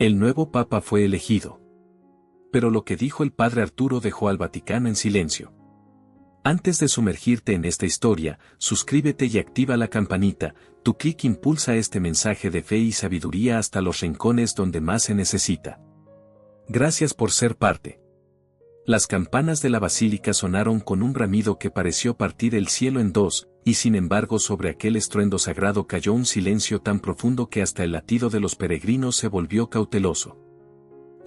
El nuevo Papa fue elegido. Pero lo que dijo el padre Arturo dejó al Vaticano en silencio. Antes de sumergirte en esta historia, suscríbete y activa la campanita. Tu clic impulsa este mensaje de fe y sabiduría hasta los rincones donde más se necesita. Gracias por ser parte. Las campanas de la basílica sonaron con un bramido que pareció partir el cielo en dos, y sin embargo sobre aquel estruendo sagrado cayó un silencio tan profundo que hasta el latido de los peregrinos se volvió cauteloso.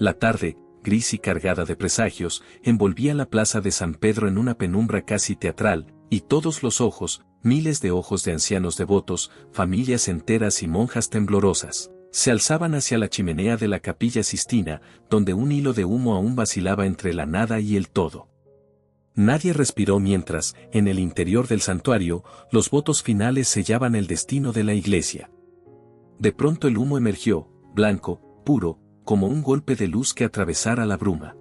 La tarde, gris y cargada de presagios, envolvía la plaza de San Pedro en una penumbra casi teatral, y todos los ojos, miles de ojos de ancianos devotos, familias enteras y monjas temblorosas, se alzaban hacia la chimenea de la Capilla Sistina, donde un hilo de humo aún vacilaba entre la nada y el todo. Nadie respiró mientras, en el interior del santuario, los votos finales sellaban el destino de la iglesia. De pronto el humo emergió, blanco, puro, como un golpe de luz que atravesara la bruma.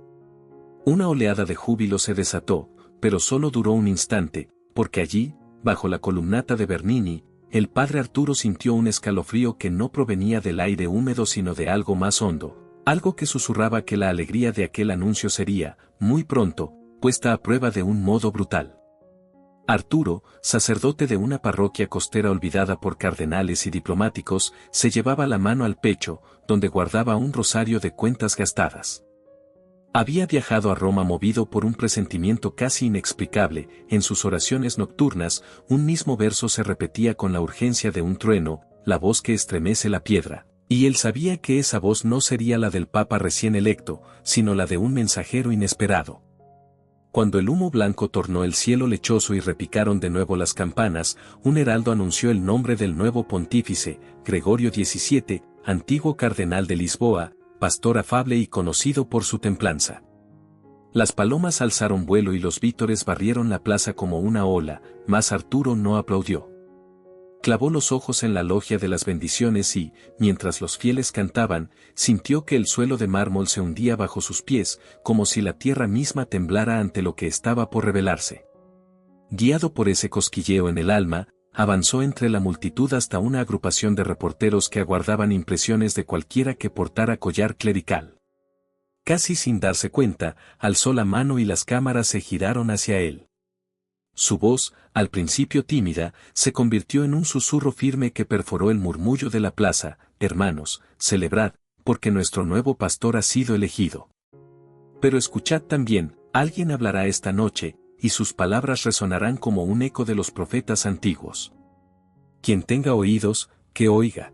Una oleada de júbilo se desató, pero solo duró un instante, porque allí, bajo la columnata de Bernini, el padre Arturo sintió un escalofrío que no provenía del aire húmedo sino de algo más hondo, algo que susurraba que la alegría de aquel anuncio sería, muy pronto, puesta a prueba de un modo brutal. Arturo, sacerdote de una parroquia costera olvidada por cardenales y diplomáticos, se llevaba la mano al pecho, donde guardaba un rosario de cuentas gastadas. Había viajado a Roma movido por un presentimiento casi inexplicable. En sus oraciones nocturnas, un mismo verso se repetía con la urgencia de un trueno, la voz que estremece la piedra, y él sabía que esa voz no sería la del Papa recién electo, sino la de un mensajero inesperado. Cuando el humo blanco tornó el cielo lechoso y repicaron de nuevo las campanas, un heraldo anunció el nombre del nuevo pontífice, Gregorio XVII, antiguo cardenal de Lisboa, pastor afable y conocido por su templanza. Las palomas alzaron vuelo y los vítores barrieron la plaza como una ola, mas Arturo no aplaudió. Clavó los ojos en la logia de las bendiciones y, mientras los fieles cantaban, sintió que el suelo de mármol se hundía bajo sus pies, como si la tierra misma temblara ante lo que estaba por revelarse. Guiado por ese cosquilleo en el alma, avanzó entre la multitud hasta una agrupación de reporteros que aguardaban impresiones de cualquiera que portara collar clerical. Casi sin darse cuenta, alzó la mano y las cámaras se giraron hacia él. Su voz, al principio tímida, se convirtió en un susurro firme que perforó el murmullo de la plaza: hermanos, celebrad, porque nuestro nuevo pastor ha sido elegido. Pero escuchad también, alguien hablará esta noche, y sus palabras resonarán como un eco de los profetas antiguos. Quien tenga oídos, que oiga.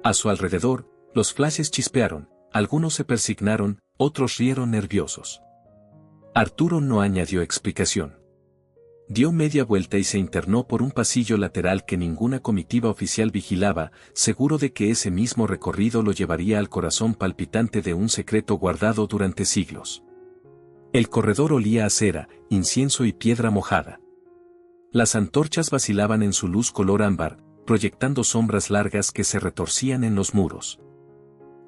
A su alrededor, los flashes chispearon, algunos se persignaron, otros rieron nerviosos. Arturo no añadió explicación. Dio media vuelta y se internó por un pasillo lateral que ninguna comitiva oficial vigilaba, seguro de que ese mismo recorrido lo llevaría al corazón palpitante de un secreto guardado durante siglos. El corredor olía a cera, incienso y piedra mojada. Las antorchas vacilaban en su luz color ámbar, proyectando sombras largas que se retorcían en los muros.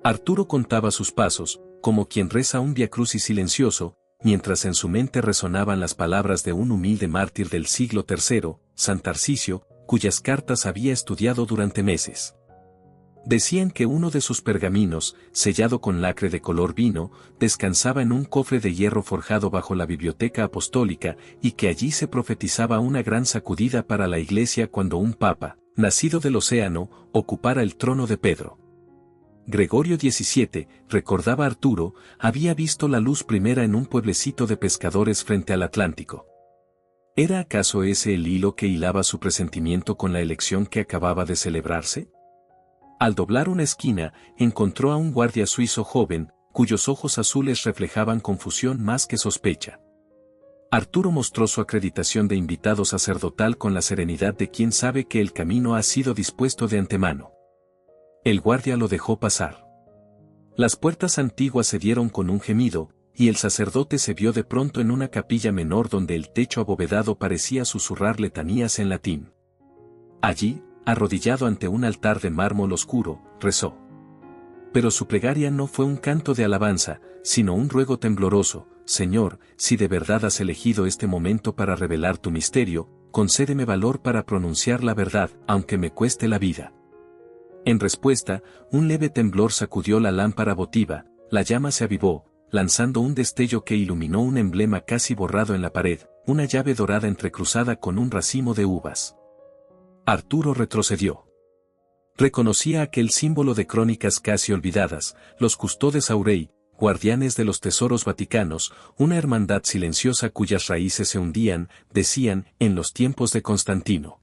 Arturo contaba sus pasos, como quien reza un viacrucis silencioso, mientras en su mente resonaban las palabras de un humilde mártir del siglo III, San Tarcisio, cuyas cartas había estudiado durante meses. Decían que uno de sus pergaminos, sellado con lacre de color vino, descansaba en un cofre de hierro forjado bajo la biblioteca apostólica y que allí se profetizaba una gran sacudida para la Iglesia cuando un papa, nacido del océano, ocupara el trono de Pedro. Gregorio XVII, recordaba Arturo, había visto la luz primera en un pueblecito de pescadores frente al Atlántico. ¿Era acaso ese el hilo que hilaba su presentimiento con la elección que acababa de celebrarse? Al doblar una esquina, encontró a un guardia suizo joven, cuyos ojos azules reflejaban confusión más que sospecha. Arturo mostró su acreditación de invitado sacerdotal con la serenidad de quien sabe que el camino ha sido dispuesto de antemano. El guardia lo dejó pasar. Las puertas antiguas se dieron con un gemido, y el sacerdote se vio de pronto en una capilla menor donde el techo abovedado parecía susurrar letanías en latín. Allí, arrodillado ante un altar de mármol oscuro, rezó. Pero su plegaria no fue un canto de alabanza, sino un ruego tembloroso: Señor, si de verdad has elegido este momento para revelar tu misterio, concédeme valor para pronunciar la verdad, aunque me cueste la vida. En respuesta, un leve temblor sacudió la lámpara votiva, la llama se avivó, lanzando un destello que iluminó un emblema casi borrado en la pared, una llave dorada entrecruzada con un racimo de uvas. Arturo retrocedió. Reconocía aquel símbolo de crónicas casi olvidadas, los custodes aurei, guardianes de los tesoros vaticanos, una hermandad silenciosa cuyas raíces se hundían, decían, en los tiempos de Constantino.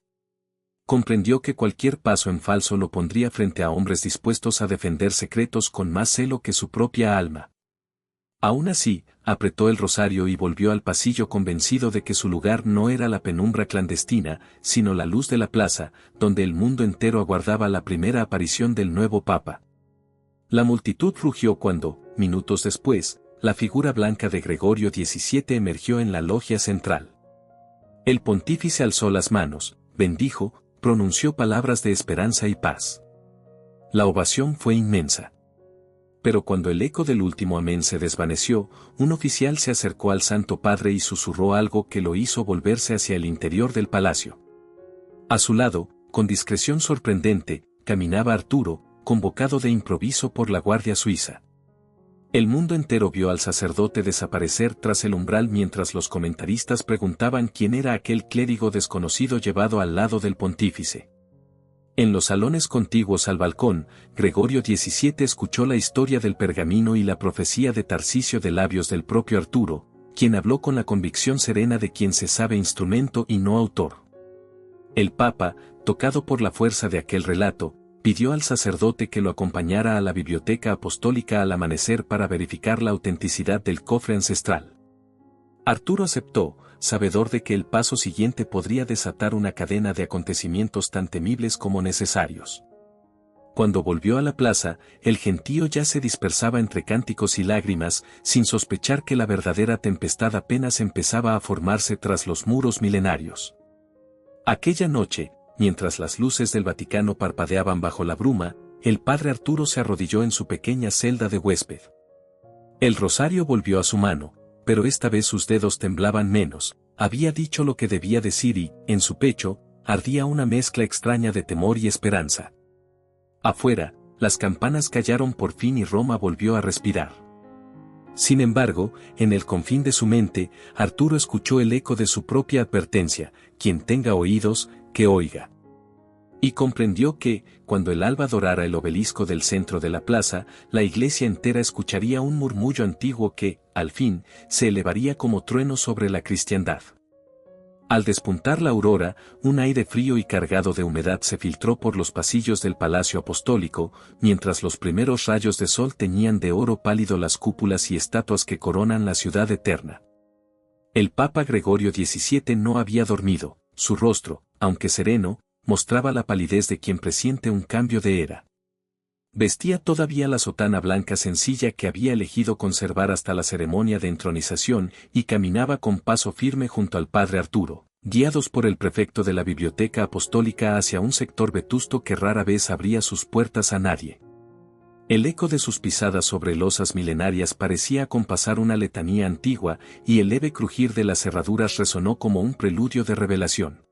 Comprendió que cualquier paso en falso lo pondría frente a hombres dispuestos a defender secretos con más celo que su propia alma. Aún así, apretó el rosario y volvió al pasillo convencido de que su lugar no era la penumbra clandestina, sino la luz de la plaza, donde el mundo entero aguardaba la primera aparición del nuevo papa. La multitud rugió cuando, minutos después, la figura blanca de Gregorio XVII emergió en la logia central. El pontífice alzó las manos, bendijo, pronunció palabras de esperanza y paz. La ovación fue inmensa. Pero cuando el eco del último amén se desvaneció, un oficial se acercó al Santo Padre y susurró algo que lo hizo volverse hacia el interior del palacio. A su lado, con discreción sorprendente, caminaba Arturo, convocado de improviso por la Guardia Suiza. El mundo entero vio al sacerdote desaparecer tras el umbral mientras los comentaristas preguntaban quién era aquel clérigo desconocido llevado al lado del pontífice. En los salones contiguos al balcón, Gregorio XVII escuchó la historia del pergamino y la profecía de Tarcisio de labios del propio Arturo, quien habló con la convicción serena de quien se sabe instrumento y no autor. El Papa, tocado por la fuerza de aquel relato, pidió al sacerdote que lo acompañara a la biblioteca apostólica al amanecer para verificar la autenticidad del cofre ancestral. Arturo aceptó, sabedor de que el paso siguiente podría desatar una cadena de acontecimientos tan temibles como necesarios. Cuando volvió a la plaza, el gentío ya se dispersaba entre cánticos y lágrimas, sin sospechar que la verdadera tempestad apenas empezaba a formarse tras los muros milenarios. Aquella noche, mientras las luces del Vaticano parpadeaban bajo la bruma, el padre Arturo se arrodilló en su pequeña celda de huésped. El rosario volvió a su mano, pero esta vez sus dedos temblaban menos, había dicho lo que debía decir y, en su pecho, ardía una mezcla extraña de temor y esperanza. Afuera, las campanas callaron por fin y Roma volvió a respirar. Sin embargo, en el confín de su mente, Arturo escuchó el eco de su propia advertencia: quien tenga oídos, que oiga. Y comprendió que, cuando el alba dorara el obelisco del centro de la plaza, la iglesia entera escucharía un murmullo antiguo que, al fin, se elevaría como trueno sobre la cristiandad. Al despuntar la aurora, un aire frío y cargado de humedad se filtró por los pasillos del Palacio Apostólico, mientras los primeros rayos de sol teñían de oro pálido las cúpulas y estatuas que coronan la ciudad eterna. El Papa Gregorio XVII no había dormido, su rostro, aunque sereno, mostraba la palidez de quien presiente un cambio de era. Vestía todavía la sotana blanca sencilla que había elegido conservar hasta la ceremonia de entronización y caminaba con paso firme junto al padre Arturo, guiados por el prefecto de la biblioteca apostólica hacia un sector vetusto que rara vez abría sus puertas a nadie. El eco de sus pisadas sobre losas milenarias parecía acompasar una letanía antigua y el leve crujir de las cerraduras resonó como un preludio de revelación.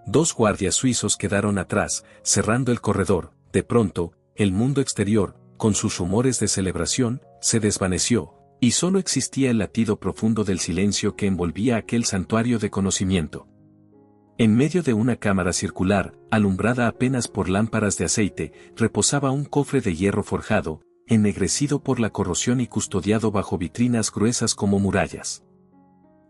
2 guardias suizos quedaron atrás, cerrando el corredor. De pronto, el mundo exterior, con sus rumores de celebración, se desvaneció, y solo existía el latido profundo del silencio que envolvía aquel santuario de conocimiento. En medio de una cámara circular, alumbrada apenas por lámparas de aceite, reposaba un cofre de hierro forjado, ennegrecido por la corrosión y custodiado bajo vitrinas gruesas como murallas.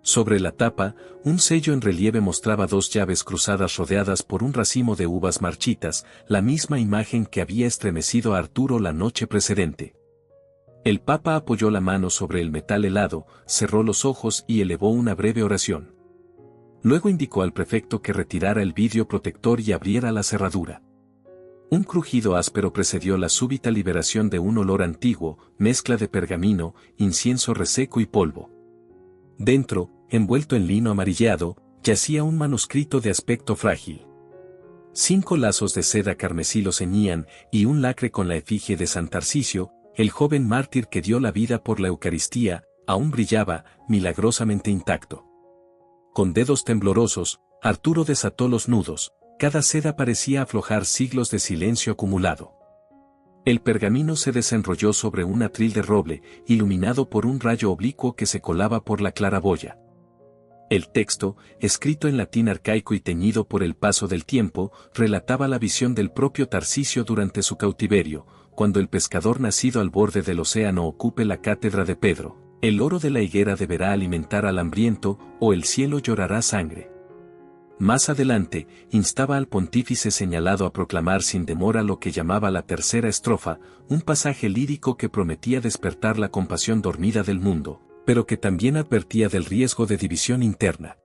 Sobre la tapa, un sello en relieve mostraba 2 llaves cruzadas rodeadas por un racimo de uvas marchitas, la misma imagen que había estremecido a Arturo la noche precedente. El Papa apoyó la mano sobre el metal helado, cerró los ojos y elevó una breve oración. Luego indicó al prefecto que retirara el vidrio protector y abriera la cerradura. Un crujido áspero precedió la súbita liberación de un olor antiguo, mezcla de pergamino, incienso reseco y polvo. Dentro, envuelto en lino amarillado, yacía un manuscrito de aspecto frágil. 5 lazos de seda carmesí lo ceñían, y un lacre con la efigie de San Tarcisio, el joven mártir que dio la vida por la Eucaristía, aún brillaba, milagrosamente intacto. Con dedos temblorosos, Arturo desató los nudos, Cada seda parecía aflojar siglos de silencio acumulado. El pergamino se desenrolló sobre un atril de roble, iluminado por un rayo oblicuo que se colaba por la claraboya. El texto, escrito en latín arcaico y teñido por el paso del tiempo, relataba la visión del propio Tarsicio durante su cautiverio, cuando el pescador nacido al borde del océano ocupe la cátedra de Pedro. El oro de la higuera deberá alimentar al hambriento, o el cielo llorará sangre. Más adelante, instaba al pontífice señalado a proclamar sin demora lo que llamaba la tercera estrofa, un pasaje lírico que prometía despertar la compasión dormida del mundo, pero que también advertía del riesgo de división interna.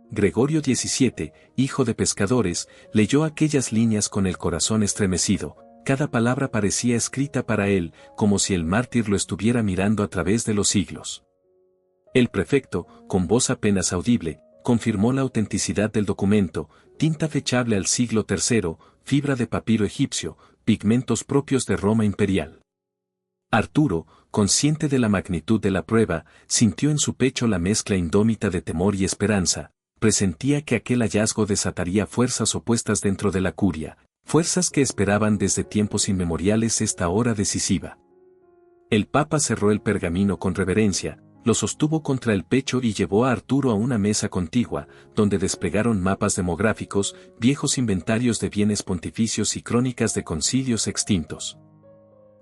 Gregorio XVII, hijo de pescadores, leyó aquellas líneas con el corazón estremecido. Cada palabra parecía escrita para él, como si el mártir lo estuviera mirando a través de los siglos. El prefecto, con voz apenas audible, confirmó la autenticidad del documento: tinta fechable al siglo III, fibra de papiro egipcio, pigmentos propios de Roma imperial. Arturo, consciente de la magnitud de la prueba, sintió en su pecho la mezcla indómita de temor y esperanza. Presentía que aquel hallazgo desataría fuerzas opuestas dentro de la curia, fuerzas que esperaban desde tiempos inmemoriales esta hora decisiva. El Papa cerró el pergamino con reverencia, lo sostuvo contra el pecho y llevó a Arturo a una mesa contigua, donde desplegaron mapas demográficos, viejos inventarios de bienes pontificios y crónicas de concilios extintos.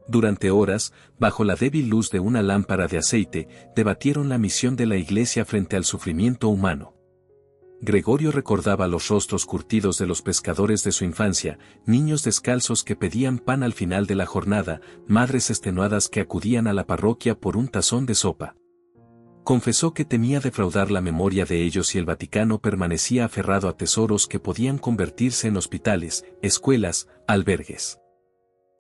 Durante horas, bajo la débil luz de una lámpara de aceite, debatieron la misión de la Iglesia frente al sufrimiento humano. Gregorio recordaba los rostros curtidos de los pescadores de su infancia, niños descalzos que pedían pan al final de la jornada, madres extenuadas que acudían a la parroquia por un tazón de sopa. Confesó que temía defraudar la memoria de ellos y el Vaticano permanecía aferrado a tesoros que podían convertirse en hospitales, escuelas, albergues.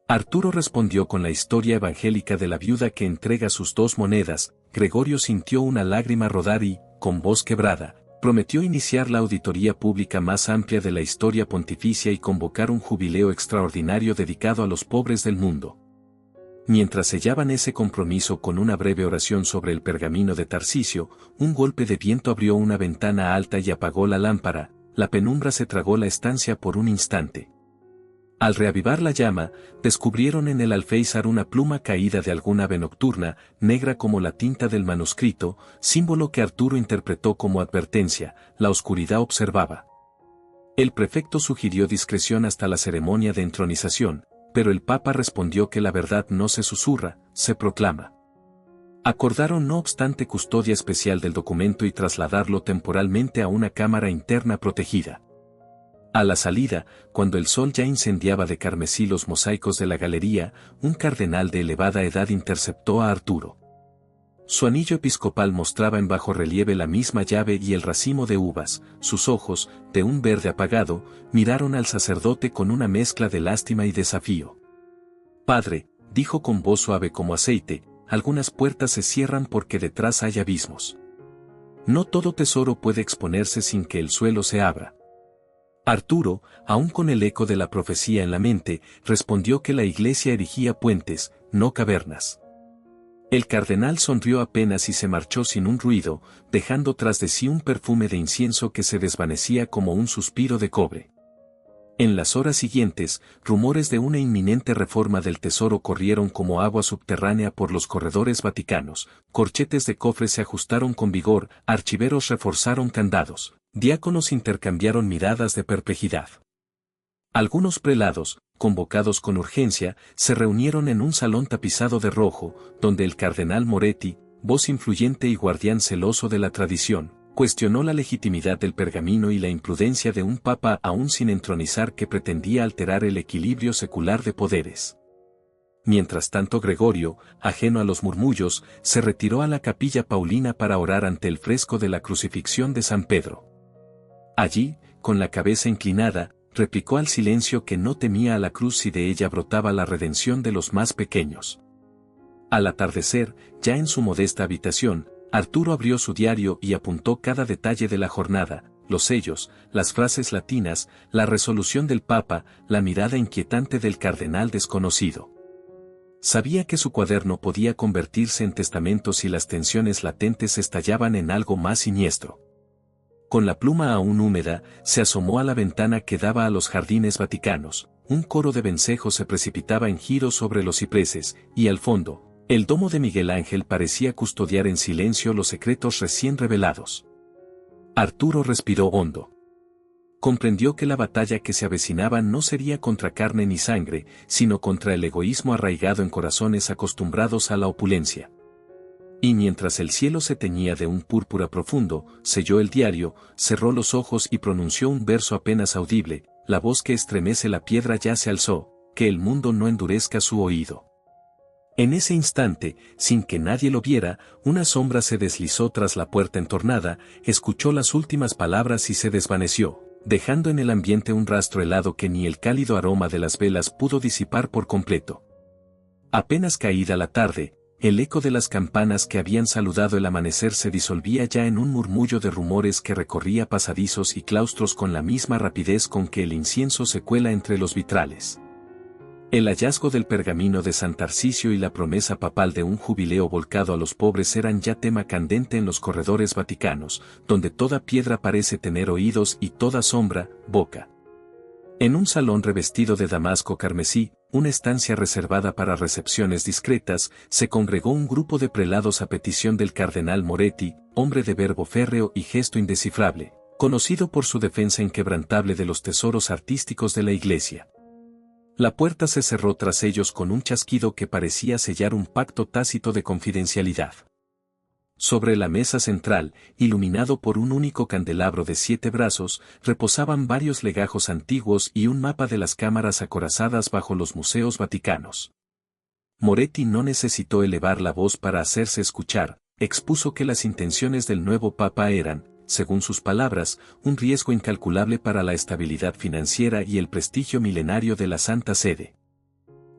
Arturo respondió con la historia evangélica de la viuda que entrega sus 2 monedas. Gregorio sintió una lágrima rodar y, con voz quebrada, prometió iniciar la auditoría pública más amplia de la historia pontificia y convocar un jubileo extraordinario dedicado a los pobres del mundo. Mientras sellaban ese compromiso con una breve oración sobre el pergamino de Tarsicio, un golpe de viento abrió una ventana alta y apagó la lámpara. La penumbra se tragó la estancia por un instante. Al reavivar la llama, descubrieron en el alféizar una pluma caída de alguna ave nocturna, negra como la tinta del manuscrito, símbolo que Arturo interpretó como advertencia: la oscuridad observaba. El prefecto sugirió discreción hasta la ceremonia de entronización, pero el Papa respondió que la verdad no se susurra, se proclama. Acordaron no obstante custodia especial del documento y trasladarlo temporalmente a una cámara interna protegida. A la salida, cuando el sol ya incendiaba de carmesí los mosaicos de la galería, un cardenal de elevada edad interceptó a Arturo. Su anillo episcopal mostraba en bajo relieve la misma llave y el racimo de uvas. Sus ojos, de un verde apagado, miraron al sacerdote con una mezcla de lástima y desafío. «Padre», dijo con voz suave como aceite, «algunas puertas se cierran porque detrás hay abismos. No todo tesoro puede exponerse sin que el suelo se abra». Arturo, aún con el eco de la profecía en la mente, respondió que la Iglesia erigía puentes, no cavernas. El cardenal sonrió apenas y se marchó sin un ruido, dejando tras de sí un perfume de incienso que se desvanecía como un suspiro de cobre. En las horas siguientes, rumores de una inminente reforma del tesoro corrieron como agua subterránea por los corredores vaticanos, corchetes de cofres se ajustaron con vigor, archiveros reforzaron candados, diáconos intercambiaron miradas de perplejidad. Algunos prelados, convocados con urgencia, se reunieron en un salón tapizado de rojo, donde el cardenal Moretti, voz influyente y guardián celoso de la tradición, cuestionó la legitimidad del pergamino y la imprudencia de un papa aún sin entronizar que pretendía alterar el equilibrio secular de poderes. Mientras tanto Gregorio, ajeno a los murmullos, se retiró a la capilla paulina para orar ante el fresco de la crucifixión de San Pedro. Allí, con la cabeza inclinada, replicó al silencio que no temía a la cruz si de ella brotaba la redención de los más pequeños. Al atardecer, ya en su modesta habitación, Arturo abrió su diario y apuntó cada detalle de la jornada, los sellos, las frases latinas, la resolución del Papa, la mirada inquietante del cardenal desconocido. Sabía que su cuaderno podía convertirse en testamento si las tensiones latentes estallaban en algo más siniestro. Con la pluma aún húmeda, se asomó a la ventana que daba a los jardines vaticanos. Un coro de vencejos se precipitaba en giro sobre los cipreses, y al fondo, el domo de Miguel Ángel parecía custodiar en silencio los secretos recién revelados. Arturo respiró hondo. Comprendió que la batalla que se avecinaba no sería contra carne ni sangre, sino contra el egoísmo arraigado en corazones acostumbrados a la opulencia. Y mientras el cielo se teñía de un púrpura profundo, selló el diario, cerró los ojos y pronunció un verso apenas audible: la voz que estremece la piedra ya se alzó, que el mundo no endurezca su oído. En ese instante, sin que nadie lo viera, una sombra se deslizó tras la puerta entornada, escuchó las últimas palabras y se desvaneció, dejando en el ambiente un rastro helado que ni el cálido aroma de las velas pudo disipar por completo. Apenas caída la tarde, el eco de las campanas que habían saludado el amanecer se disolvía ya en un murmullo de rumores que recorría pasadizos y claustros con la misma rapidez con que el incienso se cuela entre los vitrales. El hallazgo del pergamino de San Tarcisio y la promesa papal de un jubileo volcado a los pobres eran ya tema candente en los corredores vaticanos, donde toda piedra parece tener oídos y toda sombra, boca. En un salón revestido de damasco carmesí, una estancia reservada para recepciones discretas, se congregó un grupo de prelados a petición del cardenal Moretti, hombre de verbo férreo y gesto indescifrable, conocido por su defensa inquebrantable de los tesoros artísticos de la Iglesia. La puerta se cerró tras ellos con un chasquido que parecía sellar un pacto tácito de confidencialidad. Sobre la mesa central, iluminado por un único candelabro de 7 brazos, reposaban varios legajos antiguos y un mapa de las cámaras acorazadas bajo los museos vaticanos. Moretti no necesitó elevar la voz para hacerse escuchar, expuso que las intenciones del nuevo papa eran, según sus palabras, un riesgo incalculable para la estabilidad financiera y el prestigio milenario de la Santa Sede.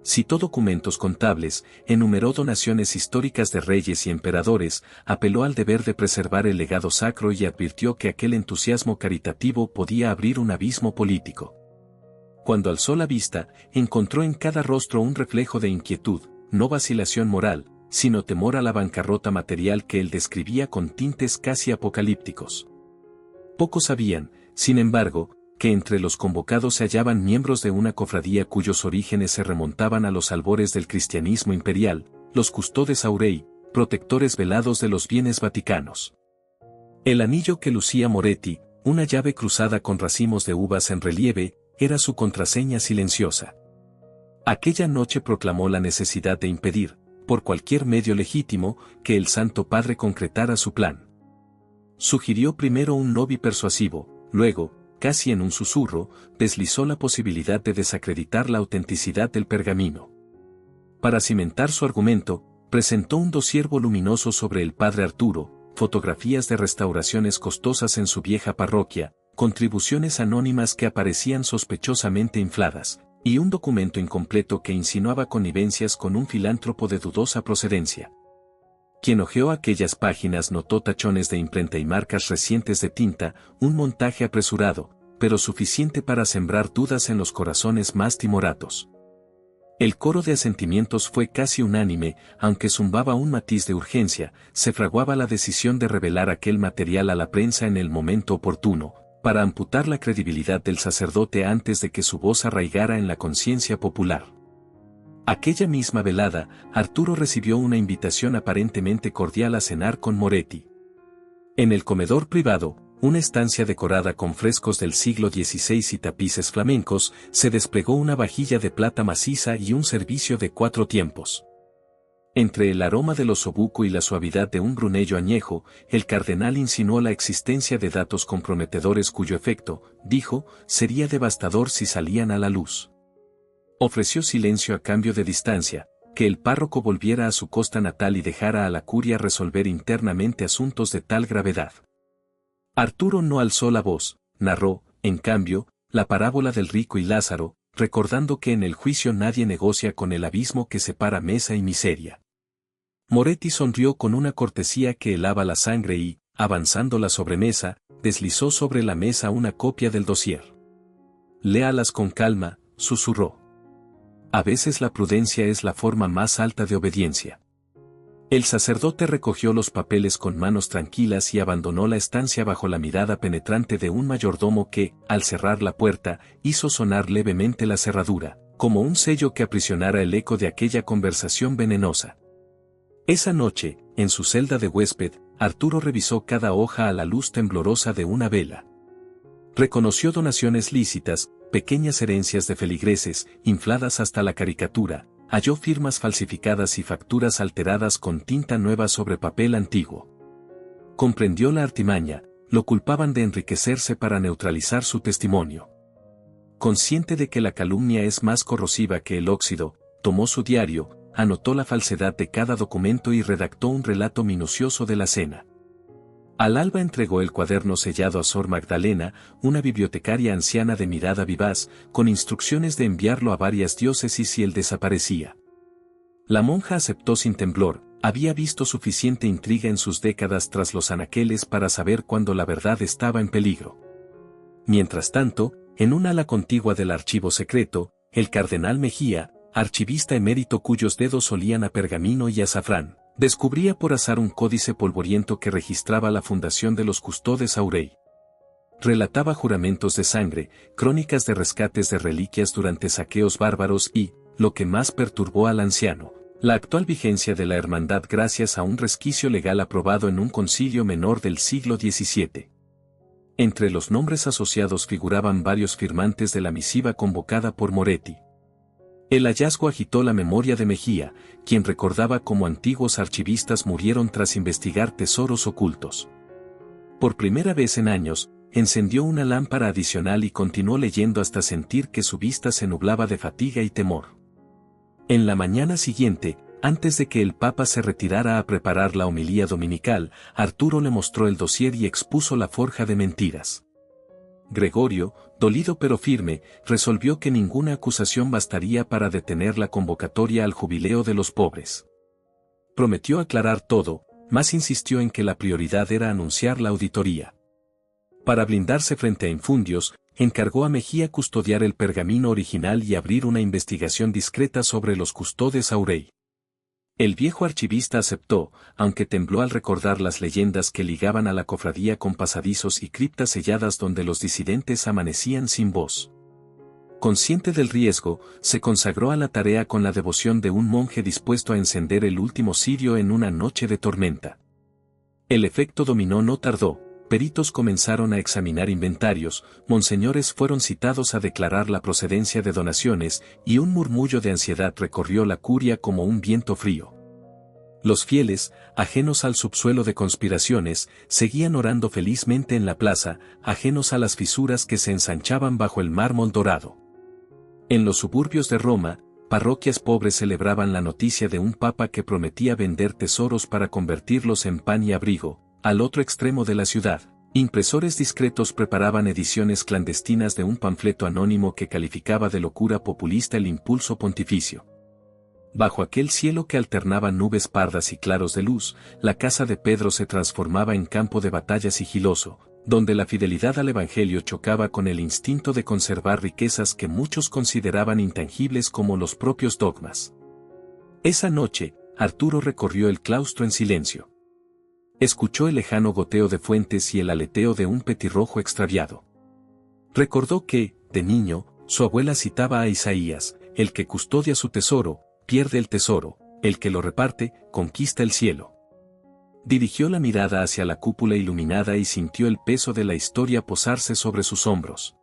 Citó documentos contables, enumeró donaciones históricas de reyes y emperadores, apeló al deber de preservar el legado sacro y advirtió que aquel entusiasmo caritativo podía abrir un abismo político. Cuando alzó la vista, encontró en cada rostro un reflejo de inquietud, no vacilación moral, sino temor a la bancarrota material que él describía con tintes casi apocalípticos. Pocos sabían, sin embargo, que entre los convocados se hallaban miembros de una cofradía cuyos orígenes se remontaban a los albores del cristianismo imperial, los custodes aurei, protectores velados de los bienes vaticanos. El anillo que lucía Moretti, una llave cruzada con racimos de uvas en relieve, era su contraseña silenciosa. Aquella noche proclamó la necesidad de impedir, por cualquier medio legítimo, que el Santo Padre concretara su plan. Sugirió primero un lobby persuasivo, luego, casi en un susurro, deslizó la posibilidad de desacreditar la autenticidad del pergamino. Para cimentar su argumento, presentó un dossier voluminoso sobre el padre Arturo, fotografías de restauraciones costosas en su vieja parroquia, contribuciones anónimas que aparecían sospechosamente infladas, y un documento incompleto que insinuaba connivencias con un filántropo de dudosa procedencia. Quien hojeó aquellas páginas notó tachones de imprenta y marcas recientes de tinta, un montaje apresurado, pero suficiente para sembrar dudas en los corazones más timoratos. El coro de asentimientos fue casi unánime, aunque zumbaba un matiz de urgencia, se fraguaba la decisión de revelar aquel material a la prensa en el momento oportuno, para amputar la credibilidad del sacerdote antes de que su voz arraigara en la conciencia popular. Aquella misma velada, Arturo recibió una invitación aparentemente cordial a cenar con Moretti. En el comedor privado, una estancia decorada con frescos del siglo XVI y tapices flamencos, se desplegó una vajilla de plata maciza y un servicio de 4 tiempos. Entre el aroma del osobuco y la suavidad de un brunello añejo, el cardenal insinuó la existencia de datos comprometedores cuyo efecto, dijo, sería devastador si salían a la luz. Ofreció silencio a cambio de distancia, que el párroco volviera a su costa natal y dejara a la curia resolver internamente asuntos de tal gravedad. Arturo no alzó la voz, narró, en cambio, la parábola del rico y Lázaro, recordando que en el juicio nadie negocia con el abismo que separa mesa y miseria. Moretti sonrió con una cortesía que helaba la sangre y, avanzando la sobremesa, deslizó sobre la mesa una copia del dossier. Léalas con calma, susurró. A veces la prudencia es la forma más alta de obediencia. El sacerdote recogió los papeles con manos tranquilas y abandonó la estancia bajo la mirada penetrante de un mayordomo que, al cerrar la puerta, hizo sonar levemente la cerradura, como un sello que aprisionara el eco de aquella conversación venenosa. Esa noche, en su celda de huésped, Arturo revisó cada hoja a la luz temblorosa de una vela. Reconoció donaciones lícitas, pequeñas herencias de feligreses, infladas hasta la caricatura, halló firmas falsificadas y facturas alteradas con tinta nueva sobre papel antiguo. Comprendió la artimaña, lo culpaban de enriquecerse para neutralizar su testimonio. Consciente de que la calumnia es más corrosiva que el óxido, tomó su diario, anotó la falsedad de cada documento y redactó un relato minucioso de la cena. Al alba entregó el cuaderno sellado a Sor Magdalena, una bibliotecaria anciana de mirada vivaz, con instrucciones de enviarlo a varias diócesis si él desaparecía. La monja aceptó sin temblor, había visto suficiente intriga en sus décadas tras los anaqueles para saber cuándo la verdad estaba en peligro. Mientras tanto, en un ala contigua del archivo secreto, el cardenal Mejía, archivista emérito cuyos dedos olían a pergamino y azafrán, descubría por azar un códice polvoriento que registraba la fundación de los Custodes Aurei. Relataba juramentos de sangre, crónicas de rescates de reliquias durante saqueos bárbaros y, lo que más perturbó al anciano, la actual vigencia de la hermandad gracias a un resquicio legal aprobado en un concilio menor del siglo XVII. Entre los nombres asociados figuraban varios firmantes de la misiva convocada por Moretti. El hallazgo agitó la memoria de Mejía, quien recordaba cómo antiguos archivistas murieron tras investigar tesoros ocultos. Por primera vez en años, encendió una lámpara adicional y continuó leyendo hasta sentir que su vista se nublaba de fatiga y temor. En la mañana siguiente, antes de que el Papa se retirara a preparar la homilía dominical, Arturo le mostró el dossier y expuso la forja de mentiras. Gregorio, dolido pero firme, resolvió que ninguna acusación bastaría para detener la convocatoria al jubileo de los pobres. Prometió aclarar todo, mas insistió en que la prioridad era anunciar la auditoría. Para blindarse frente a infundios, encargó a Mejía custodiar el pergamino original y abrir una investigación discreta sobre los Custodes Aurei. El viejo archivista aceptó, aunque tembló al recordar las leyendas que ligaban a la cofradía con pasadizos y criptas selladas donde los disidentes amanecían sin voz. Consciente del riesgo, se consagró a la tarea con la devoción de un monje dispuesto a encender el último cirio en una noche de tormenta. El efecto dominó no tardó, peritos comenzaron a examinar inventarios, monseñores fueron citados a declarar la procedencia de donaciones, y un murmullo de ansiedad recorrió la curia como un viento frío. Los fieles, ajenos al subsuelo de conspiraciones, seguían orando felizmente en la plaza, ajenos a las fisuras que se ensanchaban bajo el mármol dorado. En los suburbios de Roma, parroquias pobres celebraban la noticia de un papa que prometía vender tesoros para convertirlos en pan y abrigo. Al otro extremo de la ciudad, impresores discretos preparaban ediciones clandestinas de un panfleto anónimo que calificaba de locura populista el impulso pontificio. Bajo aquel cielo que alternaba nubes pardas y claros de luz, la casa de Pedro se transformaba en campo de batalla sigiloso, donde la fidelidad al Evangelio chocaba con el instinto de conservar riquezas que muchos consideraban intangibles como los propios dogmas. Esa noche, Arturo recorrió el claustro en silencio. Escuchó el lejano goteo de fuentes y el aleteo de un petirrojo extraviado. Recordó que, de niño, su abuela citaba a Isaías: el que custodia su tesoro, pierde el tesoro, el que lo reparte, conquista el cielo. Dirigió la mirada hacia la cúpula iluminada y sintió el peso de la historia posarse sobre sus hombros.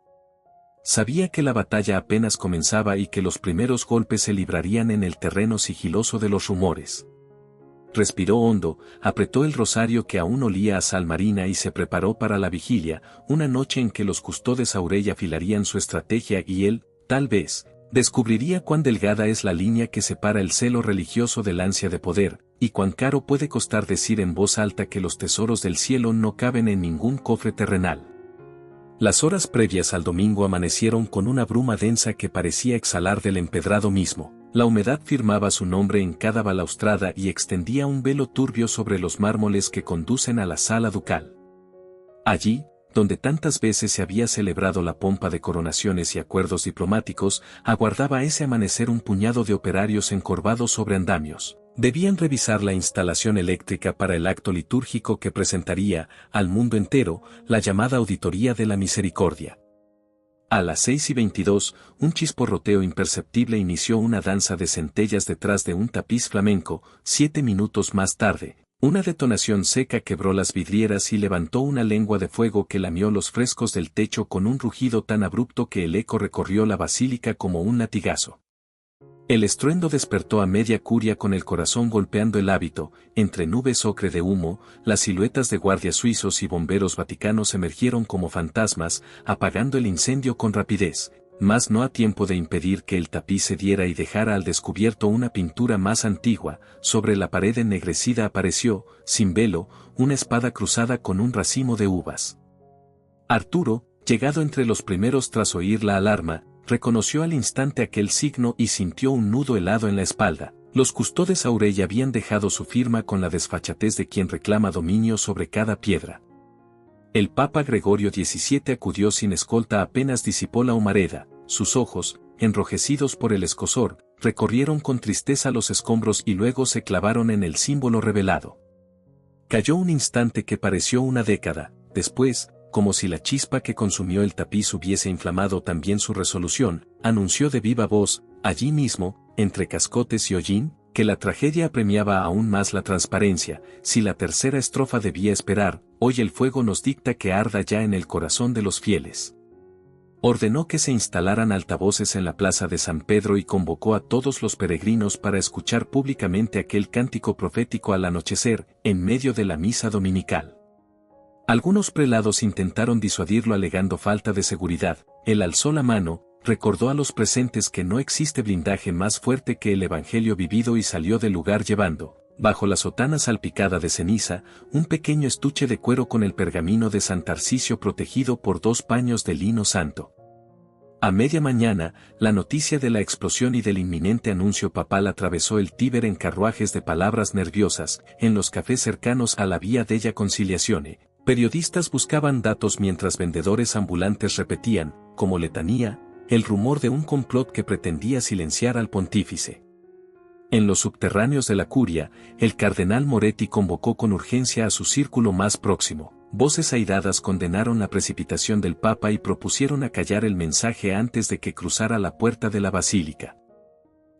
Sabía que la batalla apenas comenzaba y que los primeros golpes se librarían en el terreno sigiloso de los rumores. Respiró hondo, apretó el rosario que aún olía a sal marina y se preparó para la vigilia, una noche en que los Custodes Aurei afilarían su estrategia y él, tal vez, descubriría cuán delgada es la línea que separa el celo religioso del ansia de poder, y cuán caro puede costar decir en voz alta que los tesoros del cielo no caben en ningún cofre terrenal. Las horas previas al domingo amanecieron con una bruma densa que parecía exhalar del empedrado mismo. La humedad firmaba su nombre en cada balaustrada y extendía un velo turbio sobre los mármoles que conducen a la sala ducal. Allí, donde tantas veces se había celebrado la pompa de coronaciones y acuerdos diplomáticos, aguardaba ese amanecer un puñado de operarios encorvados sobre andamios, Debían revisar la instalación eléctrica para el acto litúrgico que presentaría, al mundo entero, la llamada Auditoría de la Misericordia. A las 6:22, un chisporroteo imperceptible inició una danza de centellas detrás de un tapiz flamenco. 7 minutos más tarde, una detonación seca quebró las vidrieras y levantó una lengua de fuego que lamió los frescos del techo con un rugido tan abrupto que el eco recorrió la basílica como un latigazo. El estruendo despertó a media curia con el corazón golpeando el hábito. Entre nubes ocre de humo, las siluetas de guardias suizos y bomberos vaticanos emergieron como fantasmas, apagando el incendio con rapidez, mas no a tiempo de impedir que el tapiz cediera y dejara al descubierto una pintura más antigua. Sobre la pared ennegrecida apareció, sin velo, una espada cruzada con un racimo de uvas. Arturo, llegado entre los primeros tras oír la alarma, reconoció al instante aquel signo y sintió un nudo helado en la espalda. Los custodes Aurella habían dejado su firma con la desfachatez de quien reclama dominio sobre cada piedra. El Papa Gregorio XVII acudió sin escolta apenas disipó la humareda. Sus ojos, enrojecidos por el escozor, recorrieron con tristeza los escombros y luego se clavaron en el símbolo revelado. Cayó un instante que pareció una década. Después, como si la chispa que consumió el tapiz hubiese inflamado también su resolución, anunció de viva voz, allí mismo, entre cascotes y hollín, que la tragedia apremiaba aún más la transparencia. Si la tercera estrofa debía esperar, hoy el fuego nos dicta que arda ya en el corazón de los fieles. Ordenó que se instalaran altavoces en la plaza de San Pedro y convocó a todos los peregrinos para escuchar públicamente aquel cántico profético al anochecer, en medio de la misa dominical. Algunos prelados intentaron disuadirlo alegando falta de seguridad. Él alzó la mano, recordó a los presentes que no existe blindaje más fuerte que el evangelio vivido y salió del lugar llevando, bajo la sotana salpicada de ceniza, un pequeño estuche de cuero con el pergamino de San Tarcisio protegido por 2 paños de lino santo. A media mañana, la noticia de la explosión y del inminente anuncio papal atravesó el Tíber en carruajes de palabras nerviosas. En los cafés cercanos a la Vía della Conciliazione, periodistas buscaban datos mientras vendedores ambulantes repetían, como letanía, el rumor de un complot que pretendía silenciar al pontífice. En los subterráneos de la curia, el cardenal Moretti convocó con urgencia a su círculo más próximo. Voces airadas condenaron la precipitación del Papa y propusieron acallar el mensaje antes de que cruzara la puerta de la basílica.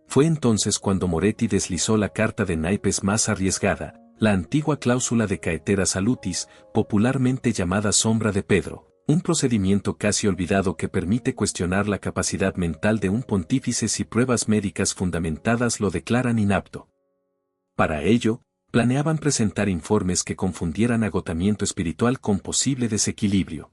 Fue entonces cuando Moretti deslizó la carta de naipes más arriesgada, la antigua cláusula de caetera salutis, popularmente llamada sombra de Pedro, un procedimiento casi olvidado que permite cuestionar la capacidad mental de un pontífice si pruebas médicas fundamentadas lo declaran inapto. Para ello, planeaban presentar informes que confundieran agotamiento espiritual con posible desequilibrio.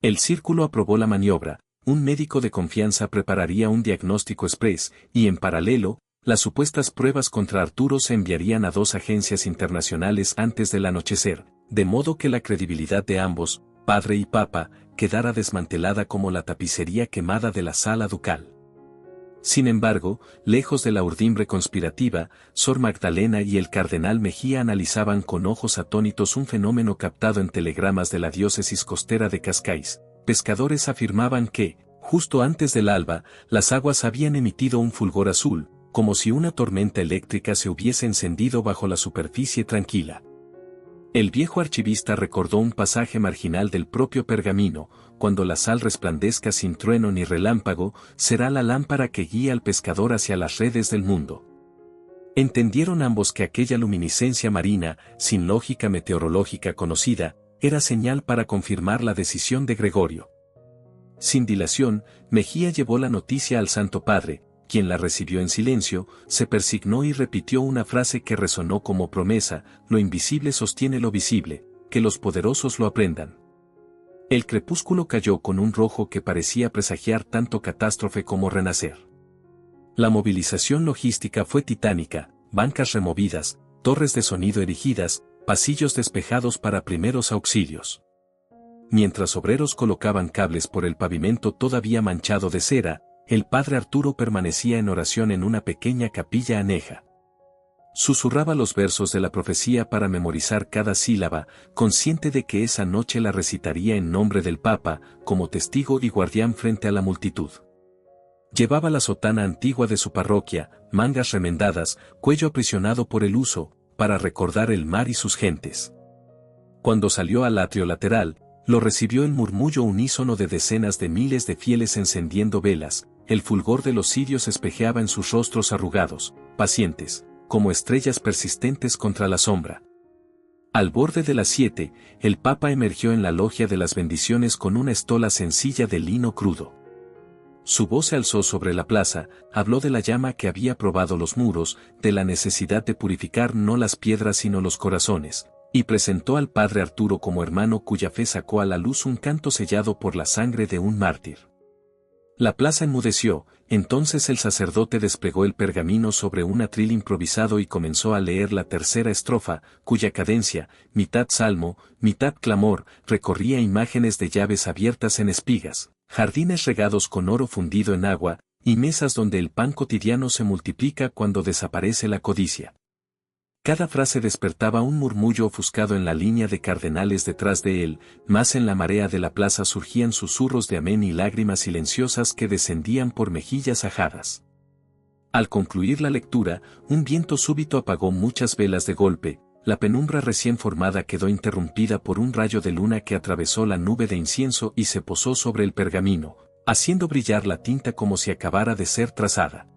El círculo aprobó la maniobra, un médico de confianza prepararía un diagnóstico express, y en paralelo, las supuestas pruebas contra Arturo se enviarían a 2 agencias internacionales antes del anochecer, de modo que la credibilidad de ambos, padre y papa, quedara desmantelada como la tapicería quemada de la sala ducal. Sin embargo, lejos de la urdimbre conspirativa, Sor Magdalena y el cardenal Mejía analizaban con ojos atónitos un fenómeno captado en telegramas de la diócesis costera de Cascais. Pescadores afirmaban que, justo antes del alba, las aguas habían emitido un fulgor azul, como si una tormenta eléctrica se hubiese encendido bajo la superficie tranquila. El viejo archivista recordó un pasaje marginal del propio pergamino: cuando la sal resplandezca sin trueno ni relámpago, será la lámpara que guía al pescador hacia las redes del mundo. Entendieron ambos que aquella luminiscencia marina, sin lógica meteorológica conocida, era señal para confirmar la decisión de Gregorio. Sin dilación, Mejía llevó la noticia al Santo Padre, quien la recibió en silencio, se persignó y repitió una frase que resonó como promesa: lo invisible sostiene lo visible, que los poderosos lo aprendan. El crepúsculo cayó con un rojo que parecía presagiar tanto catástrofe como renacer. La movilización logística fue titánica: bancas removidas, torres de sonido erigidas, pasillos despejados para primeros auxilios. Mientras obreros colocaban cables por el pavimento todavía manchado de cera, el padre Arturo permanecía en oración en una pequeña capilla aneja. Susurraba los versos de la profecía para memorizar cada sílaba, consciente de que esa noche la recitaría en nombre del Papa, como testigo y guardián frente a la multitud. Llevaba la sotana antigua de su parroquia, mangas remendadas, cuello aprisionado por el uso, para recordar el mar y sus gentes. Cuando salió al atrio lateral, lo recibió el murmullo unísono de decenas de miles de fieles encendiendo velas, el fulgor de los cirios espejeaba en sus rostros arrugados, pacientes, como estrellas persistentes contra la sombra. Al borde de las 7, el Papa emergió en la logia de las bendiciones con una estola sencilla de lino crudo. Su voz se alzó sobre la plaza, habló de la llama que había probado los muros, de la necesidad de purificar no las piedras sino los corazones, y presentó al padre Arturo como hermano cuya fe sacó a la luz un canto sellado por la sangre de un mártir. La plaza enmudeció, entonces el sacerdote desplegó el pergamino sobre un atril improvisado y comenzó a leer la tercera estrofa, cuya cadencia, mitad salmo, mitad clamor, recorría imágenes de llaves abiertas en espigas, jardines regados con oro fundido en agua, y mesas donde el pan cotidiano se multiplica cuando desaparece la codicia. Cada frase despertaba un murmullo ofuscado en la línea de cardenales detrás de él, más en la marea de la plaza surgían susurros de amén y lágrimas silenciosas que descendían por mejillas ajadas. Al concluir la lectura, un viento súbito apagó muchas velas de golpe, la penumbra recién formada quedó interrumpida por un rayo de luna que atravesó la nube de incienso y se posó sobre el pergamino, haciendo brillar la tinta como si acabara de ser trazada.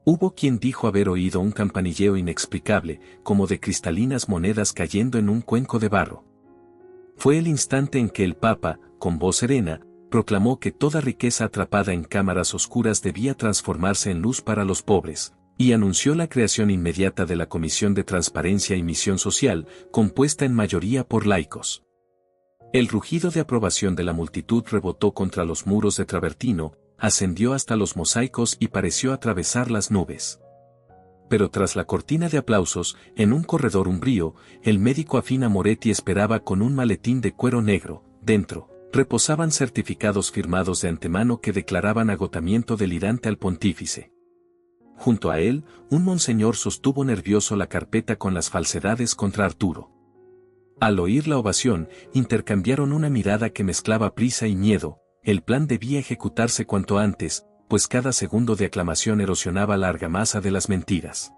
Hubo quien dijo haber oído un campanilleo inexplicable, como de cristalinas monedas cayendo en un cuenco de barro. Fue el instante en que el Papa, con voz serena, proclamó que toda riqueza atrapada en cámaras oscuras debía transformarse en luz para los pobres, y anunció la creación inmediata de la Comisión de Transparencia y Misión Social, compuesta en mayoría por laicos. El rugido de aprobación de la multitud rebotó contra los muros de travertino, ascendió hasta los mosaicos y pareció atravesar las nubes. Pero tras la cortina de aplausos, en un corredor umbrío, el médico afín a Moretti esperaba con un maletín de cuero negro, dentro, reposaban certificados firmados de antemano que declaraban agotamiento delirante al pontífice. Junto a él, un monseñor sostuvo nervioso la carpeta con las falsedades contra Arturo. Al oír la ovación, intercambiaron una mirada que mezclaba prisa y miedo. El plan debía ejecutarse cuanto antes, pues cada segundo de aclamación erosionaba la argamasa de las mentiras.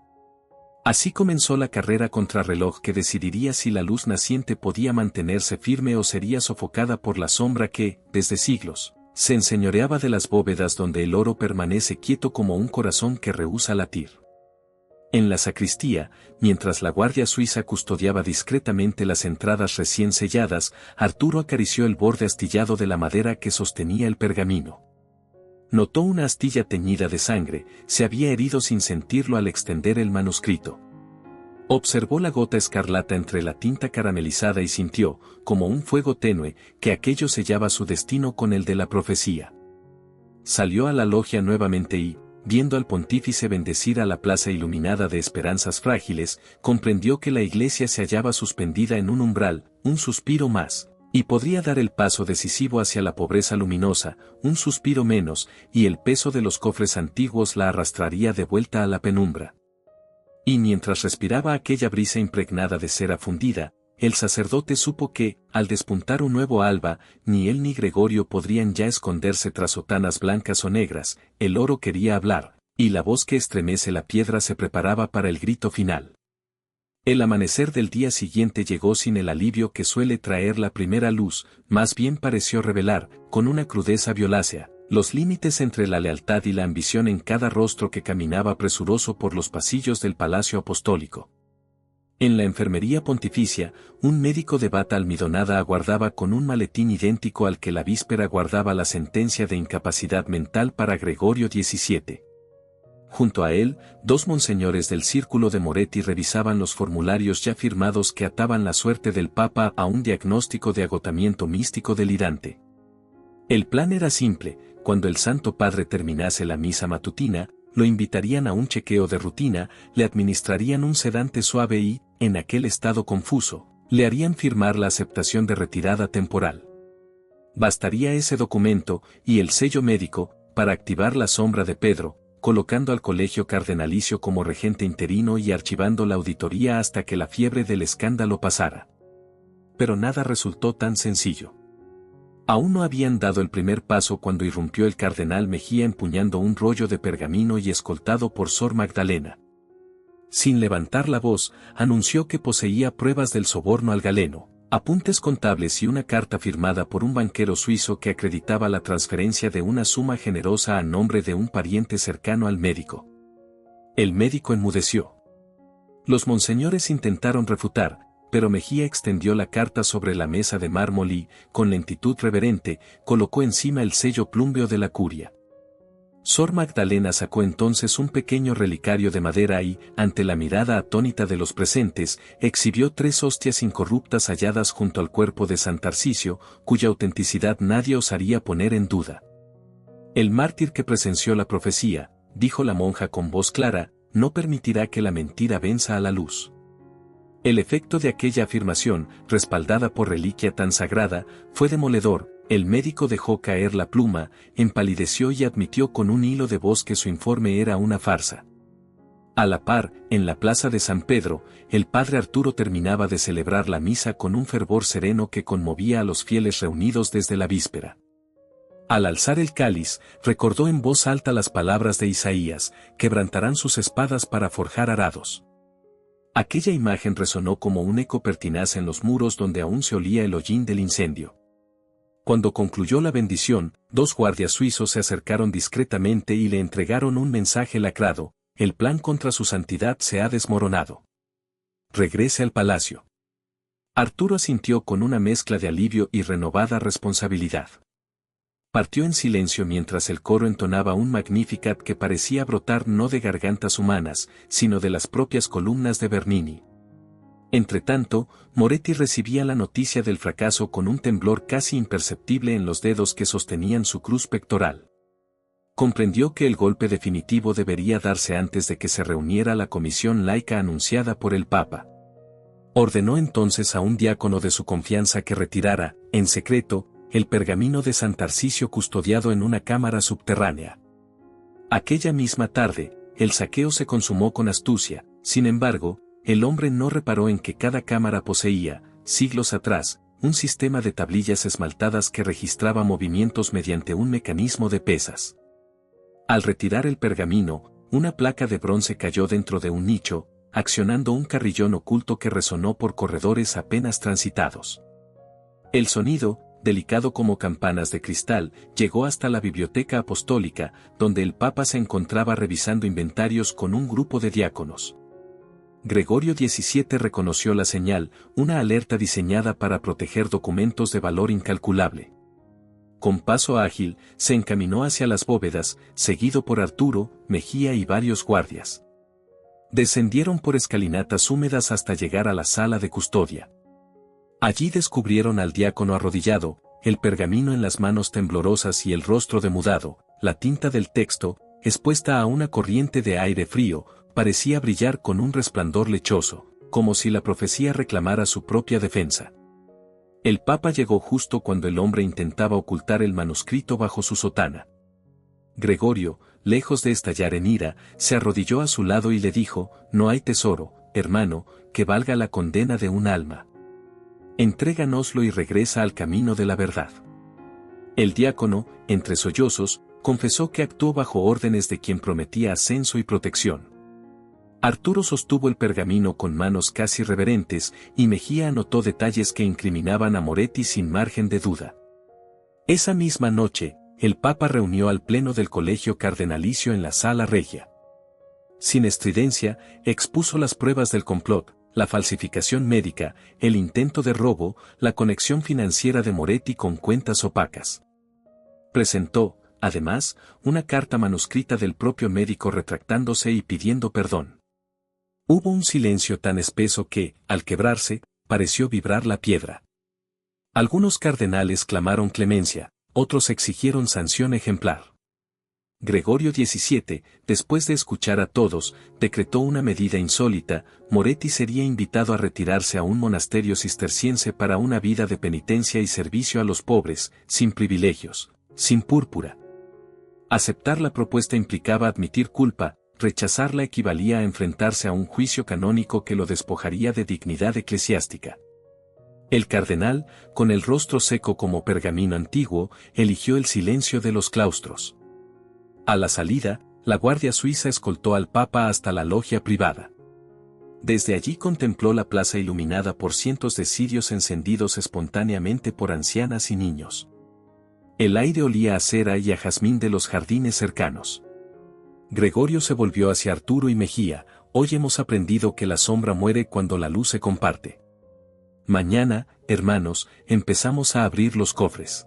Así comenzó la carrera contrarreloj que decidiría si la luz naciente podía mantenerse firme o sería sofocada por la sombra que, desde siglos, se enseñoreaba de las bóvedas donde el oro permanece quieto como un corazón que rehúsa latir. En la sacristía, mientras la guardia suiza custodiaba discretamente las entradas recién selladas, Arturo acarició el borde astillado de la madera que sostenía el pergamino. Notó una astilla teñida de sangre, se había herido sin sentirlo al extender el manuscrito. Observó la gota escarlata entre la tinta caramelizada y sintió, como un fuego tenue, que aquello sellaba su destino con el de la profecía. Salió a la logia nuevamente y, viendo al pontífice bendecir a la plaza iluminada de esperanzas frágiles, comprendió que la iglesia se hallaba suspendida en un umbral, un suspiro más, y podría dar el paso decisivo hacia la pobreza luminosa, un suspiro menos, y el peso de los cofres antiguos la arrastraría de vuelta a la penumbra. Y mientras respiraba aquella brisa impregnada de cera fundida, el sacerdote supo que, al despuntar un nuevo alba, ni él ni Gregorio podrían ya esconderse tras sotanas blancas o negras, el oro quería hablar, y la voz que estremece la piedra se preparaba para el grito final. El amanecer del día siguiente llegó sin el alivio que suele traer la primera luz, más bien pareció revelar, con una crudeza violácea, los límites entre la lealtad y la ambición en cada rostro que caminaba presuroso por los pasillos del Palacio Apostólico. En la enfermería pontificia, un médico de bata almidonada aguardaba con un maletín idéntico al que la víspera guardaba la sentencia de incapacidad mental para Gregorio XVII. Junto a él, dos monseñores del círculo de Moretti revisaban los formularios ya firmados que ataban la suerte del Papa a un diagnóstico de agotamiento místico delirante. El plan era simple: cuando el Santo Padre terminase la misa matutina, lo invitarían a un chequeo de rutina, le administrarían un sedante suave y, en aquel estado confuso, le harían firmar la aceptación de retirada temporal. Bastaría ese documento, y el sello médico, para activar la sombra de Pedro, colocando al colegio cardenalicio como regente interino y archivando la auditoría hasta que la fiebre del escándalo pasara. Pero nada resultó tan sencillo. Aún no habían dado el primer paso cuando irrumpió el cardenal Mejía empuñando un rollo de pergamino y escoltado por Sor Magdalena. Sin levantar la voz, anunció que poseía pruebas del soborno al galeno, apuntes contables y una carta firmada por un banquero suizo que acreditaba la transferencia de una suma generosa a nombre de un pariente cercano al médico. El médico enmudeció. Los monseñores intentaron refutar, pero Mejía extendió la carta sobre la mesa de mármol y, con lentitud reverente, colocó encima el sello plúmbeo de la curia. Sor Magdalena sacó entonces un pequeño relicario de madera y, ante la mirada atónita de los presentes, exhibió 3 hostias incorruptas halladas junto al cuerpo de San Tarcisio, cuya autenticidad nadie osaría poner en duda. El mártir que presenció la profecía, dijo la monja con voz clara, no permitirá que la mentira venza a la luz. El efecto de aquella afirmación, respaldada por reliquia tan sagrada, fue demoledor. El médico dejó caer la pluma, empalideció y admitió con un hilo de voz que su informe era una farsa. A la par, en la plaza de San Pedro, el padre Arturo terminaba de celebrar la misa con un fervor sereno que conmovía a los fieles reunidos desde la víspera. Al alzar el cáliz, recordó en voz alta las palabras de Isaías, quebrantarán sus espadas para forjar arados. Aquella imagen resonó como un eco pertinaz en los muros donde aún se olía el hollín del incendio. Cuando concluyó la bendición, 2 guardias suizos se acercaron discretamente y le entregaron un mensaje lacrado: el plan contra su santidad se ha desmoronado. Regrese al palacio. Arturo asintió con una mezcla de alivio y renovada responsabilidad. Partió en silencio mientras el coro entonaba un Magnificat que parecía brotar no de gargantas humanas, sino de las propias columnas de Bernini. Entretanto, Moretti recibía la noticia del fracaso con un temblor casi imperceptible en los dedos que sostenían su cruz pectoral. Comprendió que el golpe definitivo debería darse antes de que se reuniera la comisión laica anunciada por el Papa. Ordenó entonces a un diácono de su confianza que retirara, en secreto, el pergamino de San Tarcisio custodiado en una cámara subterránea. Aquella misma tarde, el saqueo se consumó con astucia. Sin embargo, el hombre no reparó en que cada cámara poseía, siglos atrás, un sistema de tablillas esmaltadas que registraba movimientos mediante un mecanismo de pesas. Al retirar el pergamino, una placa de bronce cayó dentro de un nicho, accionando un carrillón oculto que resonó por corredores apenas transitados. El sonido, delicado como campanas de cristal, llegó hasta la biblioteca apostólica, donde el Papa se encontraba revisando inventarios con un grupo de diáconos. Gregorio XVII reconoció la señal, una alerta diseñada para proteger documentos de valor incalculable. Con paso ágil, se encaminó hacia las bóvedas, seguido por Arturo, Mejía y varios guardias. Descendieron por escalinatas húmedas hasta llegar a la sala de custodia. Allí descubrieron al diácono arrodillado, el pergamino en las manos temblorosas y el rostro demudado. La tinta del texto, expuesta a una corriente de aire frío, parecía brillar con un resplandor lechoso, como si la profecía reclamara su propia defensa. El Papa llegó justo cuando el hombre intentaba ocultar el manuscrito bajo su sotana. Gregorio, lejos de estallar en ira, se arrodilló a su lado y le dijo: no hay tesoro, hermano, que valga la condena de un alma. Entréganoslo y regresa al camino de la verdad. El diácono, entre sollozos, confesó que actuó bajo órdenes de quien prometía ascenso y protección. Arturo sostuvo el pergamino con manos casi reverentes, y Mejía anotó detalles que incriminaban a Moretti sin margen de duda. Esa misma noche, el Papa reunió al pleno del colegio cardenalicio en la Sala Regia. Sin estridencia, expuso las pruebas del complot, la falsificación médica, el intento de robo, la conexión financiera de Moretti con cuentas opacas. Presentó, además, una carta manuscrita del propio médico retractándose y pidiendo perdón. Hubo un silencio tan espeso que, al quebrarse, pareció vibrar la piedra. Algunos cardenales clamaron clemencia, otros exigieron sanción ejemplar. Gregorio XVII, después de escuchar a todos, decretó una medida insólita: Moretti sería invitado a retirarse a un monasterio cisterciense para una vida de penitencia y servicio a los pobres, sin privilegios, sin púrpura. Aceptar la propuesta implicaba admitir culpa, rechazarla equivalía a enfrentarse a un juicio canónico que lo despojaría de dignidad eclesiástica. El cardenal, con el rostro seco como pergamino antiguo, eligió el silencio de los claustros. A la salida, la guardia suiza escoltó al papa hasta la logia privada. Desde allí contempló la plaza iluminada por cientos de cirios encendidos espontáneamente por ancianas y niños. El aire olía a cera y a jazmín de los jardines cercanos. Gregorio se volvió hacia Arturo y Mejía. Hoy hemos aprendido que la sombra muere cuando la luz se comparte. Mañana, hermanos, empezamos a abrir los cofres.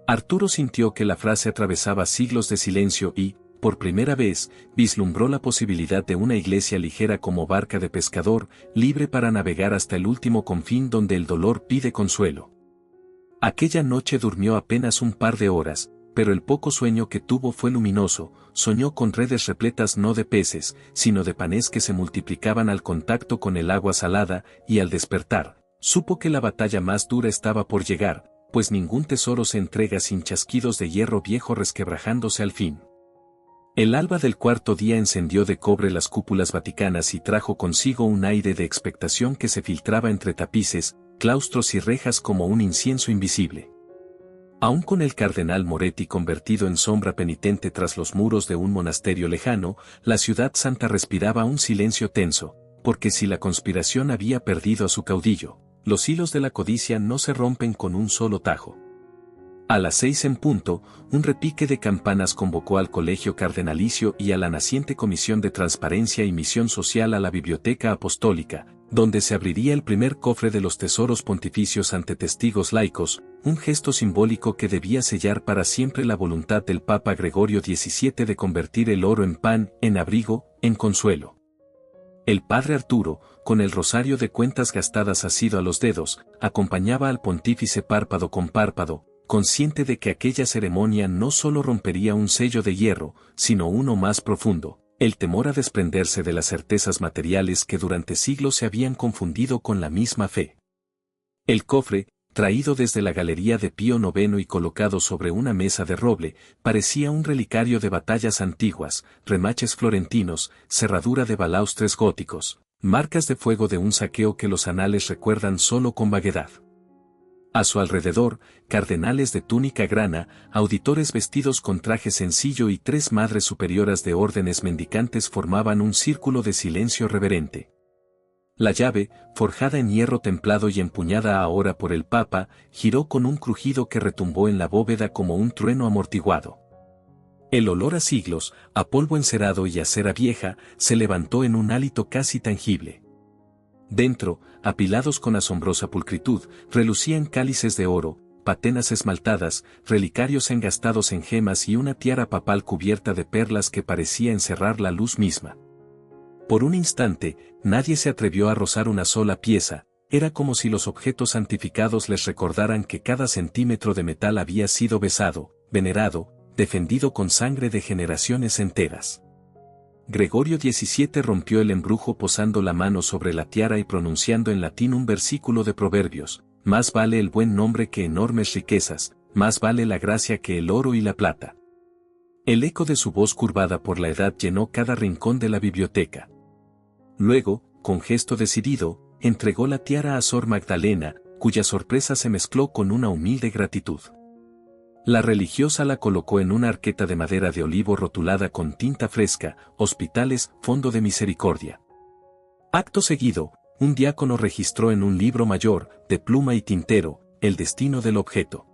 Arturo sintió que la frase atravesaba siglos de silencio y, por primera vez, vislumbró la posibilidad de una iglesia ligera como barca de pescador, libre para navegar hasta el último confín donde el dolor pide consuelo. Aquella noche durmió apenas un par de horas, pero el poco sueño que tuvo fue luminoso. Soñó con redes repletas no de peces, sino de panes que se multiplicaban al contacto con el agua salada, y al despertar, supo que la batalla más dura estaba por llegar, pues ningún tesoro se entrega sin chasquidos de hierro viejo resquebrajándose al fin. El alba del cuarto día encendió de cobre las cúpulas vaticanas y trajo consigo un aire de expectación que se filtraba entre tapices, claustros y rejas como un incienso invisible. Aún con el cardenal Moretti convertido en sombra penitente tras los muros de un monasterio lejano, la ciudad santa respiraba un silencio tenso, porque si la conspiración había perdido a su caudillo, los hilos de la codicia no se rompen con un solo tajo. A las 6 en punto, un repique de campanas convocó al colegio cardenalicio y a la naciente Comisión de Transparencia y Misión Social a la Biblioteca Apostólica, donde se abriría el primer cofre de los tesoros pontificios ante testigos laicos, un gesto simbólico que debía sellar para siempre la voluntad del Papa Gregorio XVII de convertir el oro en pan, en abrigo, en consuelo. El padre Arturo, con el rosario de cuentas gastadas asido a los dedos, acompañaba al pontífice párpado con párpado, consciente de que aquella ceremonia no solo rompería un sello de hierro, sino uno más profundo, el temor a desprenderse de las certezas materiales que durante siglos se habían confundido con la misma fe. El cofre, traído desde la galería de Pío IX y colocado sobre una mesa de roble, parecía un relicario de batallas antiguas, remaches florentinos, cerradura de balaustres góticos, marcas de fuego de un saqueo que los anales recuerdan solo con vaguedad. A su alrededor, cardenales de túnica grana, auditores vestidos con traje sencillo y 3 madres superioras de órdenes mendicantes formaban un círculo de silencio reverente. La llave, forjada en hierro templado y empuñada ahora por el Papa, giró con un crujido que retumbó en la bóveda como un trueno amortiguado. El olor a siglos, a polvo encerado y a cera vieja, se levantó en un hálito casi tangible. Dentro, apilados con asombrosa pulcritud, relucían cálices de oro, patenas esmaltadas, relicarios engastados en gemas y una tiara papal cubierta de perlas que parecía encerrar la luz misma. Por un instante, nadie se atrevió a rozar una sola pieza, era como si los objetos santificados les recordaran que cada centímetro de metal había sido besado, venerado, defendido con sangre de generaciones enteras. Gregorio XVII rompió el embrujo posando la mano sobre la tiara y pronunciando en latín un versículo de Proverbios: más vale el buen nombre que enormes riquezas, más vale la gracia que el oro y la plata. El eco de su voz curvada por la edad llenó cada rincón de la biblioteca. Luego, con gesto decidido, entregó la tiara a Sor Magdalena, cuya sorpresa se mezcló con una humilde gratitud. La religiosa la colocó en una arqueta de madera de olivo rotulada con tinta fresca: Hospitales, Fondo de Misericordia. Acto seguido, un diácono registró en un libro mayor, de pluma y tintero, el destino del objeto.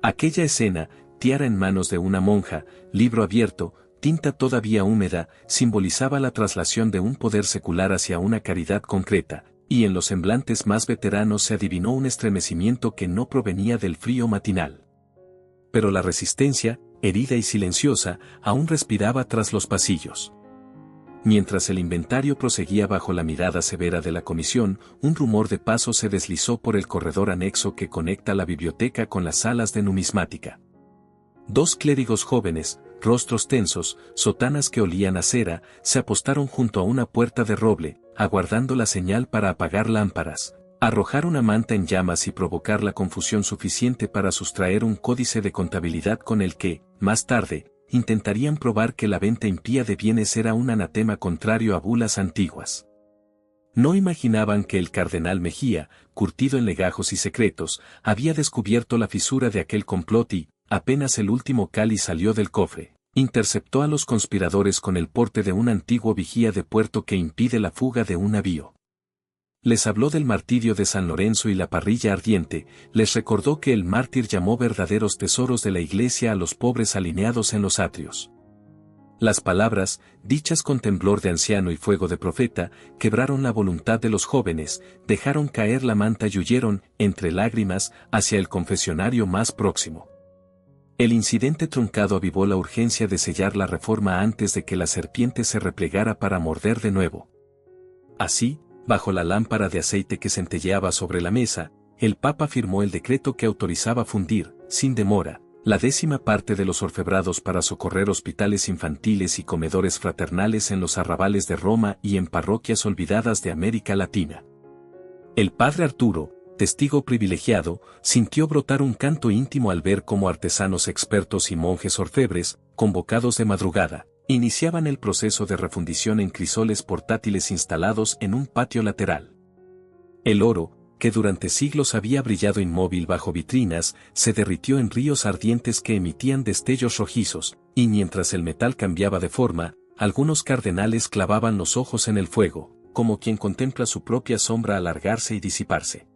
Aquella escena, tiara en manos de una monja, libro abierto, tinta todavía húmeda, simbolizaba la traslación de un poder secular hacia una caridad concreta, y en los semblantes más veteranos se adivinó un estremecimiento que no provenía del frío matinal. Pero la resistencia, herida y silenciosa, aún respiraba tras los pasillos. Mientras el inventario proseguía bajo la mirada severa de la comisión, un rumor de pasos se deslizó por el corredor anexo que conecta la biblioteca con las salas de numismática. 2 clérigos jóvenes, rostros tensos, sotanas que olían a cera, se apostaron junto a una puerta de roble, aguardando la señal para apagar lámparas, arrojar una manta en llamas y provocar la confusión suficiente para sustraer un códice de contabilidad con el que, más tarde, intentarían probar que la venta impía de bienes era un anatema contrario a bulas antiguas. No imaginaban que el cardenal Mejía, curtido en legajos y secretos, había descubierto la fisura de aquel complot y, apenas el último cáliz salió del cofre, interceptó a los conspiradores con el porte de un antiguo vigía de puerto que impide la fuga de un navío. Les habló del martirio de San Lorenzo y la parrilla ardiente, les recordó que el mártir llamó verdaderos tesoros de la iglesia a los pobres alineados en los atrios. Las palabras, dichas con temblor de anciano y fuego de profeta, quebraron la voluntad de los jóvenes, dejaron caer la manta y huyeron, entre lágrimas, hacia el confesionario más próximo. El incidente truncado avivó la urgencia de sellar la reforma antes de que la serpiente se replegara para morder de nuevo. Así, bajo la lámpara de aceite que centelleaba sobre la mesa, el Papa firmó el decreto que autorizaba fundir, sin demora, la 10ª parte de los orfebrados para socorrer hospitales infantiles y comedores fraternales en los arrabales de Roma y en parroquias olvidadas de América Latina. El padre Arturo, testigo privilegiado, sintió brotar un canto íntimo al ver cómo artesanos expertos y monjes orfebres, convocados de madrugada, iniciaban el proceso de refundición en crisoles portátiles instalados en un patio lateral. El oro, que durante siglos había brillado inmóvil bajo vitrinas, se derritió en ríos ardientes que emitían destellos rojizos, y mientras el metal cambiaba de forma, algunos cardenales clavaban los ojos en el fuego, como quien contempla su propia sombra alargarse y disiparse.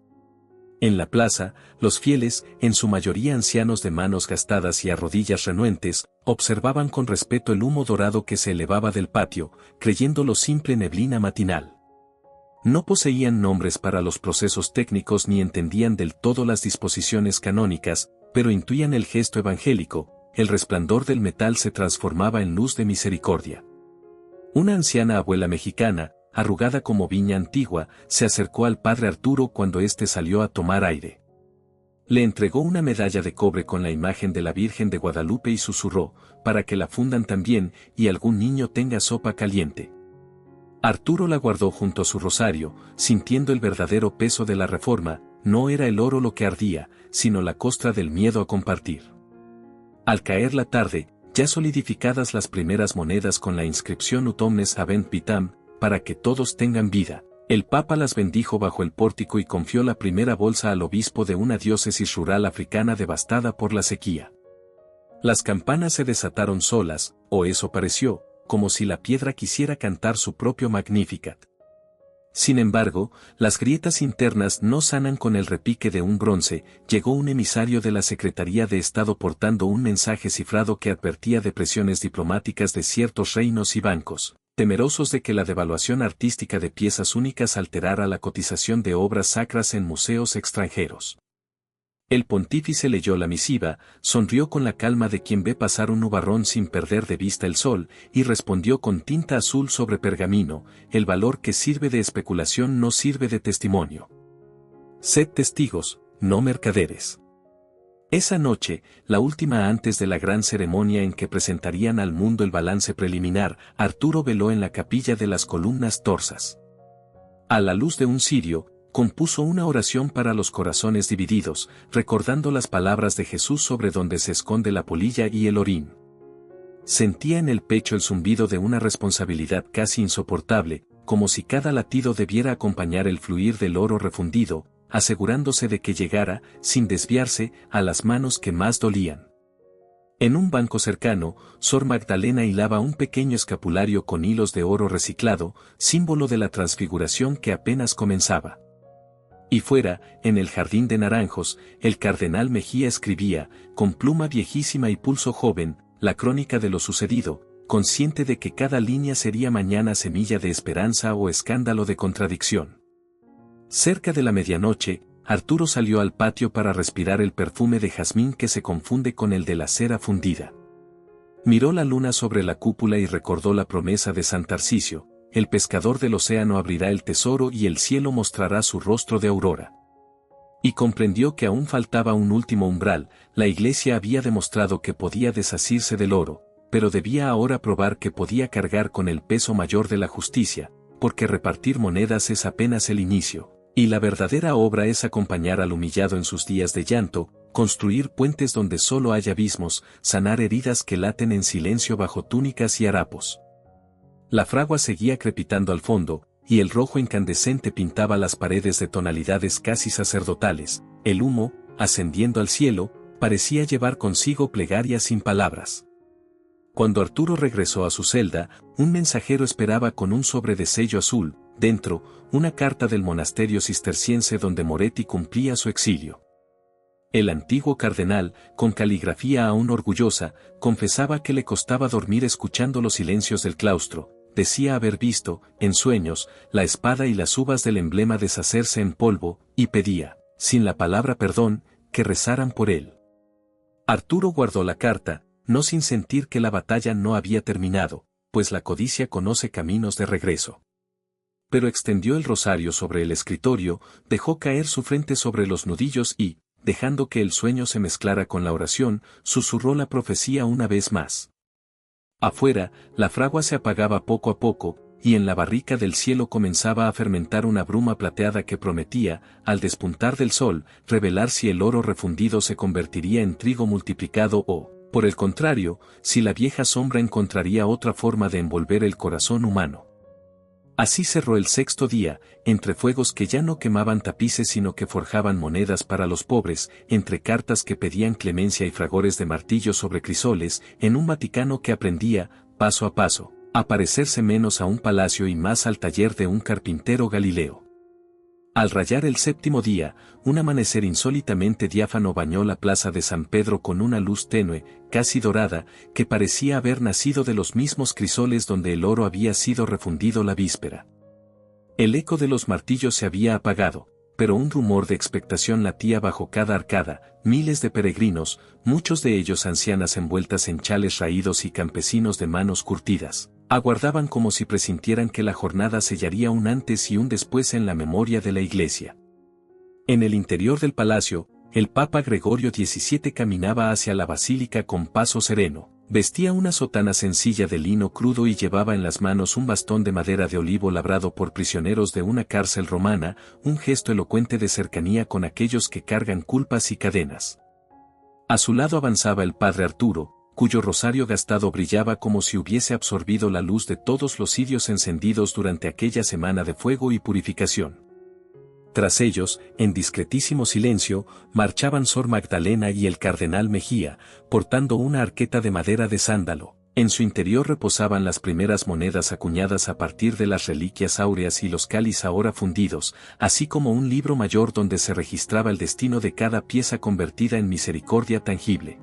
En la plaza, los fieles, en su mayoría ancianos de manos gastadas y a rodillas renuentes, observaban con respeto el humo dorado que se elevaba del patio, creyéndolo simple neblina matinal. No poseían nombres para los procesos técnicos ni entendían del todo las disposiciones canónicas, pero intuían el gesto evangélico, el resplandor del metal se transformaba en luz de misericordia. Una anciana abuela mexicana, arrugada como viña antigua, se acercó al padre Arturo cuando éste salió a tomar aire. Le entregó una medalla de cobre con la imagen de la Virgen de Guadalupe y susurró, para que la fundan también y algún niño tenga sopa caliente. Arturo la guardó junto a su rosario, sintiendo el verdadero peso de la reforma, no era el oro lo que ardía, sino la costra del miedo a compartir. Al caer la tarde, ya solidificadas las primeras monedas con la inscripción Ut omnes habent vitam, para que todos tengan vida, el Papa las bendijo bajo el pórtico y confió la primera bolsa al obispo de una diócesis rural africana devastada por la sequía. Las campanas se desataron solas, o eso pareció, como si la piedra quisiera cantar su propio Magnificat. Sin embargo, las grietas internas no sanan con el repique de un bronce, llegó un emisario de la Secretaría de Estado portando un mensaje cifrado que advertía de presiones diplomáticas de ciertos reinos y bancos, temerosos de que la devaluación artística de piezas únicas alterara la cotización de obras sacras en museos extranjeros. El pontífice leyó la misiva, sonrió con la calma de quien ve pasar un nubarrón sin perder de vista el sol, y respondió con tinta azul sobre pergamino, el valor que sirve de especulación no sirve de testimonio. Sed testigos, no mercaderes. Esa noche, la última antes de la gran ceremonia en que presentarían al mundo el balance preliminar, Arturo veló en la capilla de las columnas torsas. A la luz de un cirio, compuso una oración para los corazones divididos, recordando las palabras de Jesús sobre donde se esconde la polilla y el orín. Sentía en el pecho el zumbido de una responsabilidad casi insoportable, como si cada latido debiera acompañar el fluir del oro refundido, asegurándose de que llegara, sin desviarse, a las manos que más dolían. En un banco cercano, Sor Magdalena hilaba un pequeño escapulario con hilos de oro reciclado, símbolo de la transfiguración que apenas comenzaba. Y fuera, en el jardín de naranjos, el cardenal Mejía escribía, con pluma viejísima y pulso joven, la crónica de lo sucedido, consciente de que cada línea sería mañana semilla de esperanza o escándalo de contradicción. Cerca de la medianoche, Arturo salió al patio para respirar el perfume de jazmín que se confunde con el de la cera fundida. Miró la luna sobre la cúpula y recordó la promesa de San Tarcisio, el pescador del océano abrirá el tesoro y el cielo mostrará su rostro de aurora. Y comprendió que aún faltaba un último umbral, la Iglesia había demostrado que podía desasirse del oro, pero debía ahora probar que podía cargar con el peso mayor de la justicia, porque repartir monedas es apenas el inicio, y la verdadera obra es acompañar al humillado en sus días de llanto, construir puentes donde solo hay abismos, sanar heridas que laten en silencio bajo túnicas y harapos. La fragua seguía crepitando al fondo, y el rojo incandescente pintaba las paredes de tonalidades casi sacerdotales. El humo, ascendiendo al cielo, parecía llevar consigo plegarias sin palabras. Cuando Arturo regresó a su celda, un mensajero esperaba con un sobre de sello azul, dentro, una carta del monasterio cisterciense donde Moretti cumplía su exilio. El antiguo cardenal, con caligrafía aún orgullosa, confesaba que le costaba dormir escuchando los silencios del claustro. Decía haber visto, en sueños, la espada y las uvas del emblema deshacerse en polvo, y pedía, sin la palabra perdón, que rezaran por él. Arturo guardó la carta, no sin sentir que la batalla no había terminado, pues la codicia conoce caminos de regreso. Pero extendió el rosario sobre el escritorio, dejó caer su frente sobre los nudillos y, dejando que el sueño se mezclara con la oración, susurró la profecía una vez más. Afuera, la fragua se apagaba poco a poco, y en la barrica del cielo comenzaba a fermentar una bruma plateada que prometía, al despuntar del sol, revelar si el oro refundido se convertiría en trigo multiplicado o, por el contrario, si la vieja sombra encontraría otra forma de envolver el corazón humano. Así cerró el sexto día, entre fuegos que ya no quemaban tapices sino que forjaban monedas para los pobres, entre cartas que pedían clemencia y fragores de martillo sobre crisoles, en un Vaticano que aprendía, paso a paso, a parecerse menos a un palacio y más al taller de un carpintero Galileo. Al rayar el séptimo día, un amanecer insólitamente diáfano bañó la plaza de San Pedro con una luz tenue, casi dorada, que parecía haber nacido de los mismos crisoles donde el oro había sido refundido la víspera. El eco de los martillos se había apagado, pero un rumor de expectación latía bajo cada arcada. Miles de peregrinos, muchos de ellos ancianas envueltas en chales raídos y campesinos de manos curtidas, aguardaban como si presintieran que la jornada sellaría un antes y un después en la memoria de la iglesia. En el interior del palacio, el Papa Gregorio XVII caminaba hacia la basílica con paso sereno, vestía una sotana sencilla de lino crudo y llevaba en las manos un bastón de madera de olivo labrado por prisioneros de una cárcel romana, un gesto elocuente de cercanía con aquellos que cargan culpas y cadenas. A su lado avanzaba el padre Arturo, cuyo rosario gastado brillaba como si hubiese absorbido la luz de todos los cirios encendidos durante aquella semana de fuego y purificación. Tras ellos, en discretísimo silencio, marchaban Sor Magdalena y el cardenal Mejía, portando una arqueta de madera de sándalo. En su interior reposaban las primeras monedas acuñadas a partir de las reliquias áureas y los cáliz ahora fundidos, así como un libro mayor donde se registraba el destino de cada pieza convertida en misericordia tangible.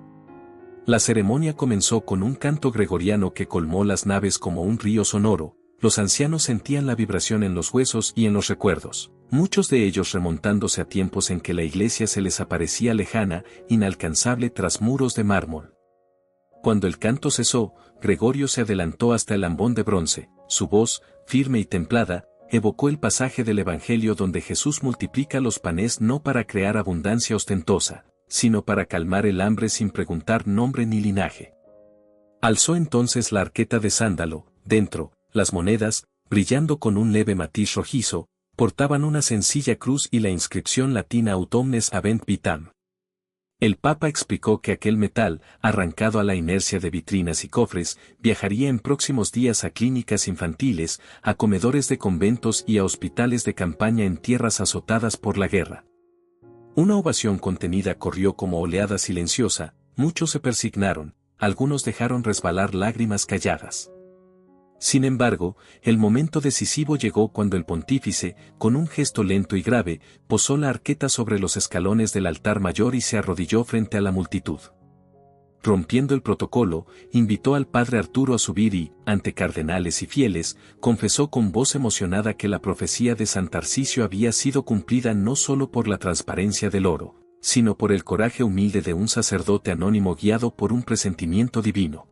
La ceremonia comenzó con un canto gregoriano que colmó las naves como un río sonoro. Los ancianos sentían la vibración en los huesos y en los recuerdos, muchos de ellos remontándose a tiempos en que la iglesia se les aparecía lejana, inalcanzable tras muros de mármol. Cuando el canto cesó, Gregorio se adelantó hasta el ambón de bronce. Su voz, firme y templada, evocó el pasaje del Evangelio donde Jesús multiplica los panes no para crear abundancia ostentosa, sino para calmar el hambre sin preguntar nombre ni linaje. Alzó entonces la arqueta de sándalo. Dentro, las monedas, brillando con un leve matiz rojizo, portaban una sencilla cruz y la inscripción latina Aut omnes habent vitam. El Papa explicó que aquel metal, arrancado a la inercia de vitrinas y cofres, viajaría en próximos días a clínicas infantiles, a comedores de conventos y a hospitales de campaña en tierras azotadas por la guerra. Una ovación contenida corrió como oleada silenciosa, muchos se persignaron, algunos dejaron resbalar lágrimas calladas. Sin embargo, el momento decisivo llegó cuando el pontífice, con un gesto lento y grave, posó la arqueta sobre los escalones del altar mayor y se arrodilló frente a la multitud. Rompiendo el protocolo, invitó al padre Arturo a subir y, ante cardenales y fieles, confesó con voz emocionada que la profecía de San Tarcisio había sido cumplida no solo por la transparencia del oro, sino por el coraje humilde de un sacerdote anónimo guiado por un presentimiento divino.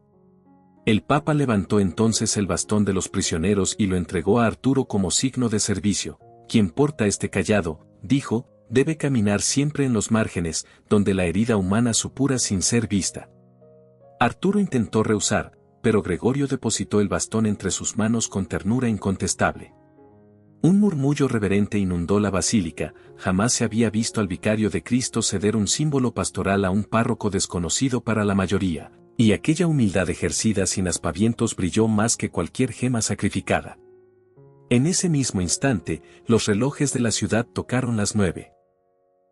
El Papa levantó entonces el bastón de los prisioneros y lo entregó a Arturo como signo de servicio. Quien porta este cayado, dijo, debe caminar siempre en los márgenes, donde la herida humana supura sin ser vista. Arturo intentó rehusar, pero Gregorio depositó el bastón entre sus manos con ternura incontestable. Un murmullo reverente inundó la basílica. Jamás se había visto al vicario de Cristo ceder un símbolo pastoral a un párroco desconocido para la mayoría, y aquella humildad ejercida sin aspavientos brilló más que cualquier gema sacrificada. En ese mismo instante, los relojes de la ciudad tocaron las 9.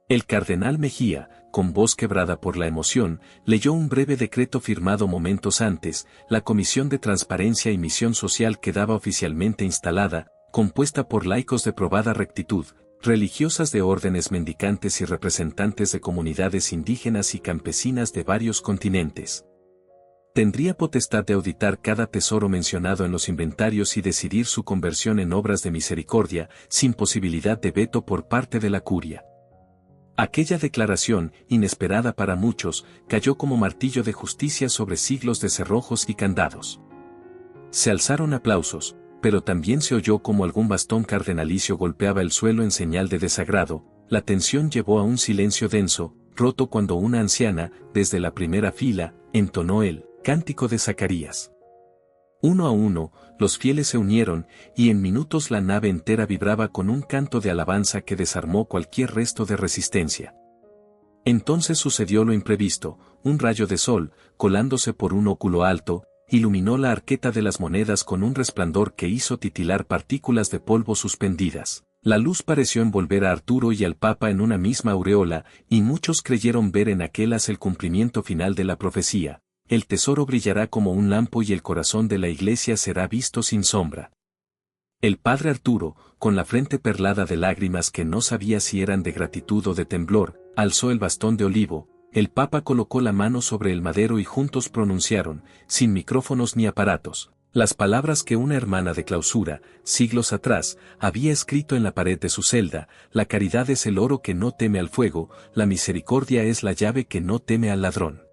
El cardenal Mejía, con voz quebrada por la emoción, leyó un breve decreto firmado momentos antes. La Comisión de Transparencia y Misión Social quedaba oficialmente instalada, compuesta por laicos de probada rectitud, religiosas de órdenes mendicantes y representantes de comunidades indígenas y campesinas de varios continentes. Tendría potestad de auditar cada tesoro mencionado en los inventarios y decidir su conversión en obras de misericordia, sin posibilidad de veto por parte de la curia. Aquella declaración, inesperada para muchos, cayó como martillo de justicia sobre siglos de cerrojos y candados. Se alzaron aplausos, pero también se oyó como algún bastón cardenalicio golpeaba el suelo en señal de desagrado. La tensión llevó a un silencio denso, roto cuando una anciana, desde la primera fila, entonó el cántico de Zacarías. Uno a uno, los fieles se unieron, y en minutos la nave entera vibraba con un canto de alabanza que desarmó cualquier resto de resistencia. Entonces sucedió lo imprevisto: un rayo de sol, colándose por un óculo alto, iluminó la arqueta de las monedas con un resplandor que hizo titilar partículas de polvo suspendidas. La luz pareció envolver a Arturo y al Papa en una misma aureola, y muchos creyeron ver en aquel haz el cumplimiento final de la profecía: el tesoro brillará como un lampo y el corazón de la Iglesia será visto sin sombra. El padre Arturo, con la frente perlada de lágrimas que no sabía si eran de gratitud o de temblor, alzó el bastón de olivo. El Papa colocó la mano sobre el madero y juntos pronunciaron, sin micrófonos ni aparatos, las palabras que una hermana de clausura, siglos atrás, había escrito en la pared de su celda: la caridad es el oro que no teme al fuego, la misericordia es la llave que no teme al ladrón.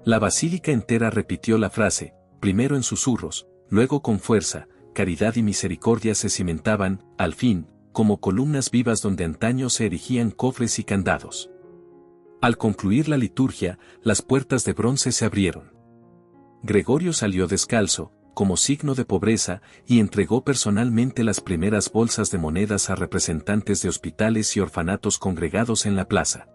La basílica entera repitió la frase, primero en susurros, luego con fuerza. Caridad y misericordia se cimentaban, al fin, como columnas vivas donde antaño se erigían cofres y candados. Al concluir la liturgia, las puertas de bronce se abrieron. Gregorio salió descalzo, como signo de pobreza, y entregó personalmente las primeras bolsas de monedas a representantes de hospitales y orfanatos congregados en la plaza.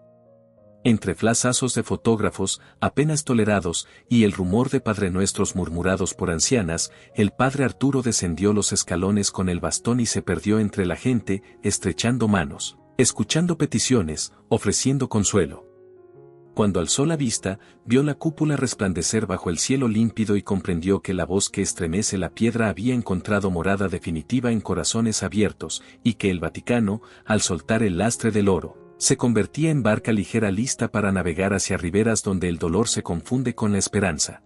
Entre flashazos de fotógrafos, apenas tolerados, y el rumor de padrenuestros murmurados por ancianas, el padre Arturo descendió los escalones con el bastón y se perdió entre la gente, estrechando manos, escuchando peticiones, ofreciendo consuelo. Cuando alzó la vista, vio la cúpula resplandecer bajo el cielo límpido y comprendió que la voz que estremece la piedra había encontrado morada definitiva en corazones abiertos, y que el Vaticano, al soltar el lastre del oro, se convertía en barca ligera lista para navegar hacia riberas donde el dolor se confunde con la esperanza.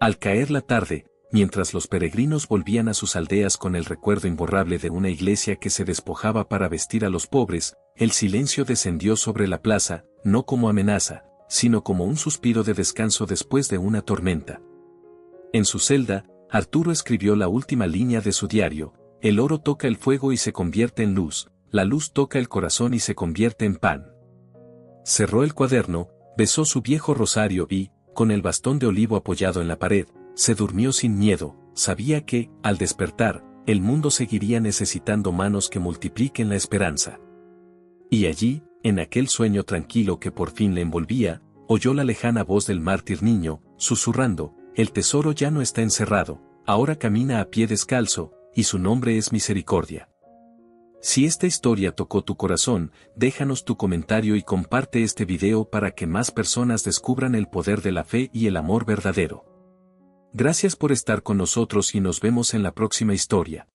Al caer la tarde, mientras los peregrinos volvían a sus aldeas con el recuerdo imborrable de una iglesia que se despojaba para vestir a los pobres, el silencio descendió sobre la plaza, no como amenaza, sino como un suspiro de descanso después de una tormenta. En su celda, Arturo escribió la última línea de su diario: el oro toca el fuego y se convierte en luz, la luz toca el corazón y se convierte en pan. Cerró el cuaderno, besó su viejo rosario y, con el bastón de olivo apoyado en la pared, se durmió sin miedo. Sabía que, al despertar, el mundo seguiría necesitando manos que multipliquen la esperanza. Y allí, en aquel sueño tranquilo que por fin le envolvía, oyó la lejana voz del mártir niño, susurrando: el tesoro ya no está encerrado, ahora camina a pie descalzo, y su nombre es misericordia. Si esta historia tocó tu corazón, déjanos tu comentario y comparte este video para que más personas descubran el poder de la fe y el amor verdadero. Gracias por estar con nosotros y nos vemos en la próxima historia.